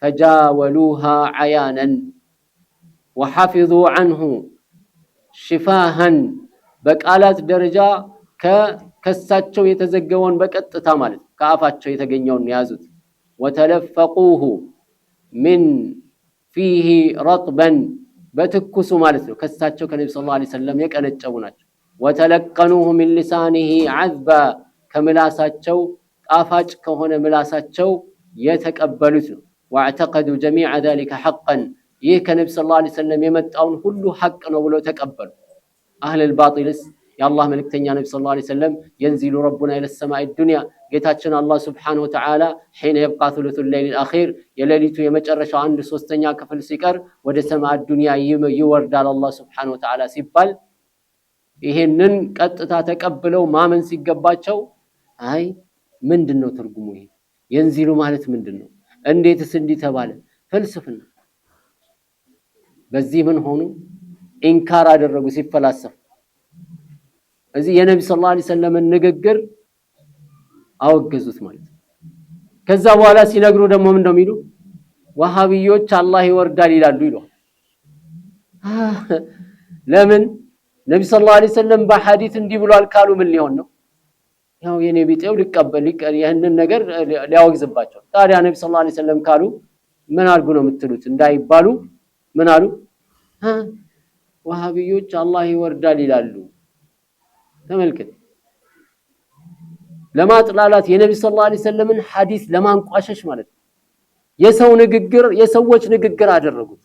فجاولوها عيانا وحفظوا عنه شفاها በቃላት ደረጃ ከሳቸው የተዘገወን በቀጥታ ማለት ከአፋቸው የተገኘውን ያዙት وتلفقوه من فيه رطبا በትኩሱ ማለት ነው ከሳቸው ከነብዩ ሰለላሁ ዐለይሂ ወሰለም የቀነጨቡ ናቸው وتلقنوه من لسانه عذبا ከምላሳቸው ጣፋጭ ከሆነ ምላሳቸው የተቀበሉት ነው واعتقدوا جميع ذلك حقا ይህ ከነብዩ ሰለላሁ ዐለይሂ ወሰለም የመጣውን ሁሉ ሐቅ ነው ብለው ተቀበሉ አህለ الباطልስ የአላህ መልእክተኛ ነብዩ ሰለላሁ ዐለይሂ ወሰለም ينزل ربنا الى السماء الدنيا ጌታችን አላህ Subhanahu Wa Ta'ala حين يبقى ثلث الليل الأخير የሌሊቱ የመጨረሻው 1/3ኛ ክፍል ሲቀር ወደ ሰማይ ዱንያ ይወርዳል አላህ Subhanahu Wa Ta'ala ሲባል ይሄንን ቀጥታ ተቀብለው ማመን ሲገባቸው አይ ምንድነው ትርጉሙ ይሄ ينزل ማለት ምንድነው እንዴትስ እንዲህ ተባለ ፍልስፍና በዚህ ምን ሆኑ ኢንካር አደረጉ ሲፈላሰፍ እዚህ የነብዩ ሰለላሁ ዐለይሂ ወሰለም ንግግር አወገዙት ማለት ከዛ በኋላ ሲነግሩ ደግሞ ምን እንደሚሉ ወሃቢዮች አላህ ይወርዳል ይላሉ ይሏል ለምን ነብዩ ሰለላሁ ዐለይሂ ወሰለም በሐዲስ እንዲህ ብሏል ካሉ ምን ሊሆን ነው ያው የኔ ቢጤው ሊቀበል ይሄንን ነገር ሊያወግዝባቸው ታዲያ ነብዩ ሰለላሁ ዐለይሂ ወሰለም ካሉ ምን አድርጉ ነው የምትሉት እንዳይባሉ ምን አሉ ወሃቢዮች አላህ ይወርዳል ይላሉ ተመልከት ለማጥላላት የነብዩ ሰለላሁ ዐለይሂ ወሰለምን ሐዲስ ለማንቋሸሽ ማለት የሰው ንግግር የሰዎች ንግግር አደረጉት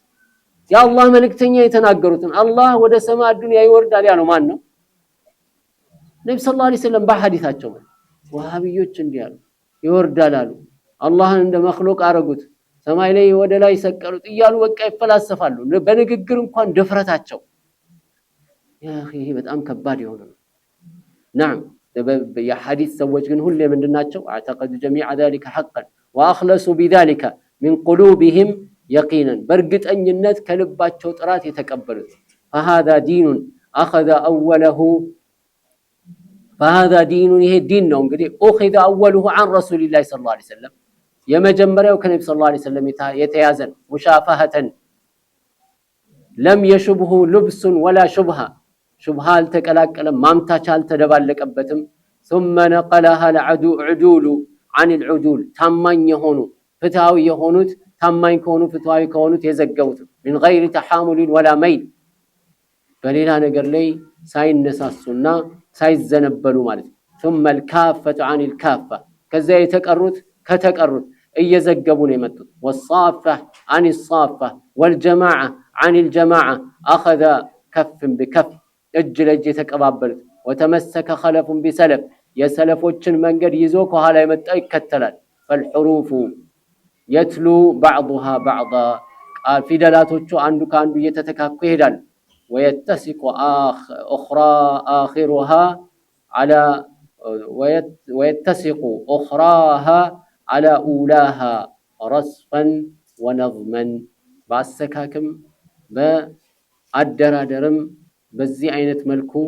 የአላህ መልእክተኛ የተናገሩትን አላህ ወደ ሰማይ ዱንያ ይወርዳል ያለው ማን ነው ነብዩ ሰለላሁ ዐለይሂ ወሰለም በሐዲሳቸው ወሃቢዮች እንዲያሉ ይወርዳል አሉ አላህን እንደ መخلوቅ አረጉት ሰማይ ላይ ወደ ላይ ሰቀሉት እያሉ በቃ ይፈላሰፋሉ በንግግር እንኳን ድፍረታቸው ያ ይሄ በጣም ከባድ የሆነ ነው نعم يا حديث سوج ግን ሁሌ ምንድናቸው اعتقدوا جميع ذلك حقا واخلصوا بذلك من قلوبهم يقينا በርግጠኝነት ከልባቸው ጥራት የተቀበሉት فهذا دين اخذ اوله فهذا دين ይሄ ዲን ነው እንግዲህ اخذ اوله عن رسول الله صلى الله عليه وسلم የመጀመሪያው ከነብዩ ሰለላሁ ዐለይሂ ወሰለም የተያዘን ሙሻፋሃተን لم يشبه لبس ولا شبهه شبهه አልተቀላቀለም ማምታቻ አልተደባለቀበትም ثم نقلها العدول عن العدول ታማኝ የሆኑ ፍትሃዊ የሆኑት ታማኝ ከሆኑ ፍትሃዊ ከሆኑት የዘገቡት من غير تحامل ولا ميل በሌላ ነገር ላይ ሳይነሳሱና ሳይዘነበሉ ማለት ثم الكافة عن الكافة ከዛ የተቀሩት ከተቀሩት እየዘገቡ ነው የመጡት والصافة عن الصافة والجماعة عن الجماعة أخذ كف بكف እጅ ለእጅ የተቀባበሉት وتمسك خلف بسلف የሰለፎችን መንገድ ይዞ ከኋላ የመጣው ይከተላል فالحروف يتلو بعضها بعضا قال ፊደላቶቹ አንዱ ካንዱ እየተተካኩ ይሄዳል ويتسق آخرها على ويتسق أخراها على أولاها رصفا ونظما باسكاكم بأدرادرم بزي عينت ملكو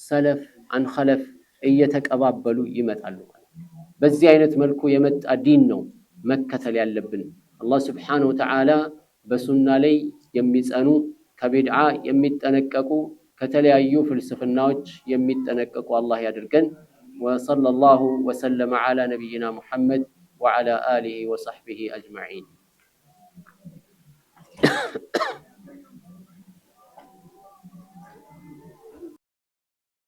سلف عن خلف እየተቀባበሉ ይመጣሉ በዚህ አይነት መልኩ የመጣ ዲን ነው መከተል ያለብን አላህ Subhanahu Wa Ta'ala በሱና ላይ የሚጸኑ ከቢድዓ የሚጠነቀቁ ከተለያዩ ፍልስፍናዎች የሚጠነቀቁ አላህ ያድርገን ወሰለላሁ ወሰለም على نبينا محمد وعلى آله وصحبه أجمعين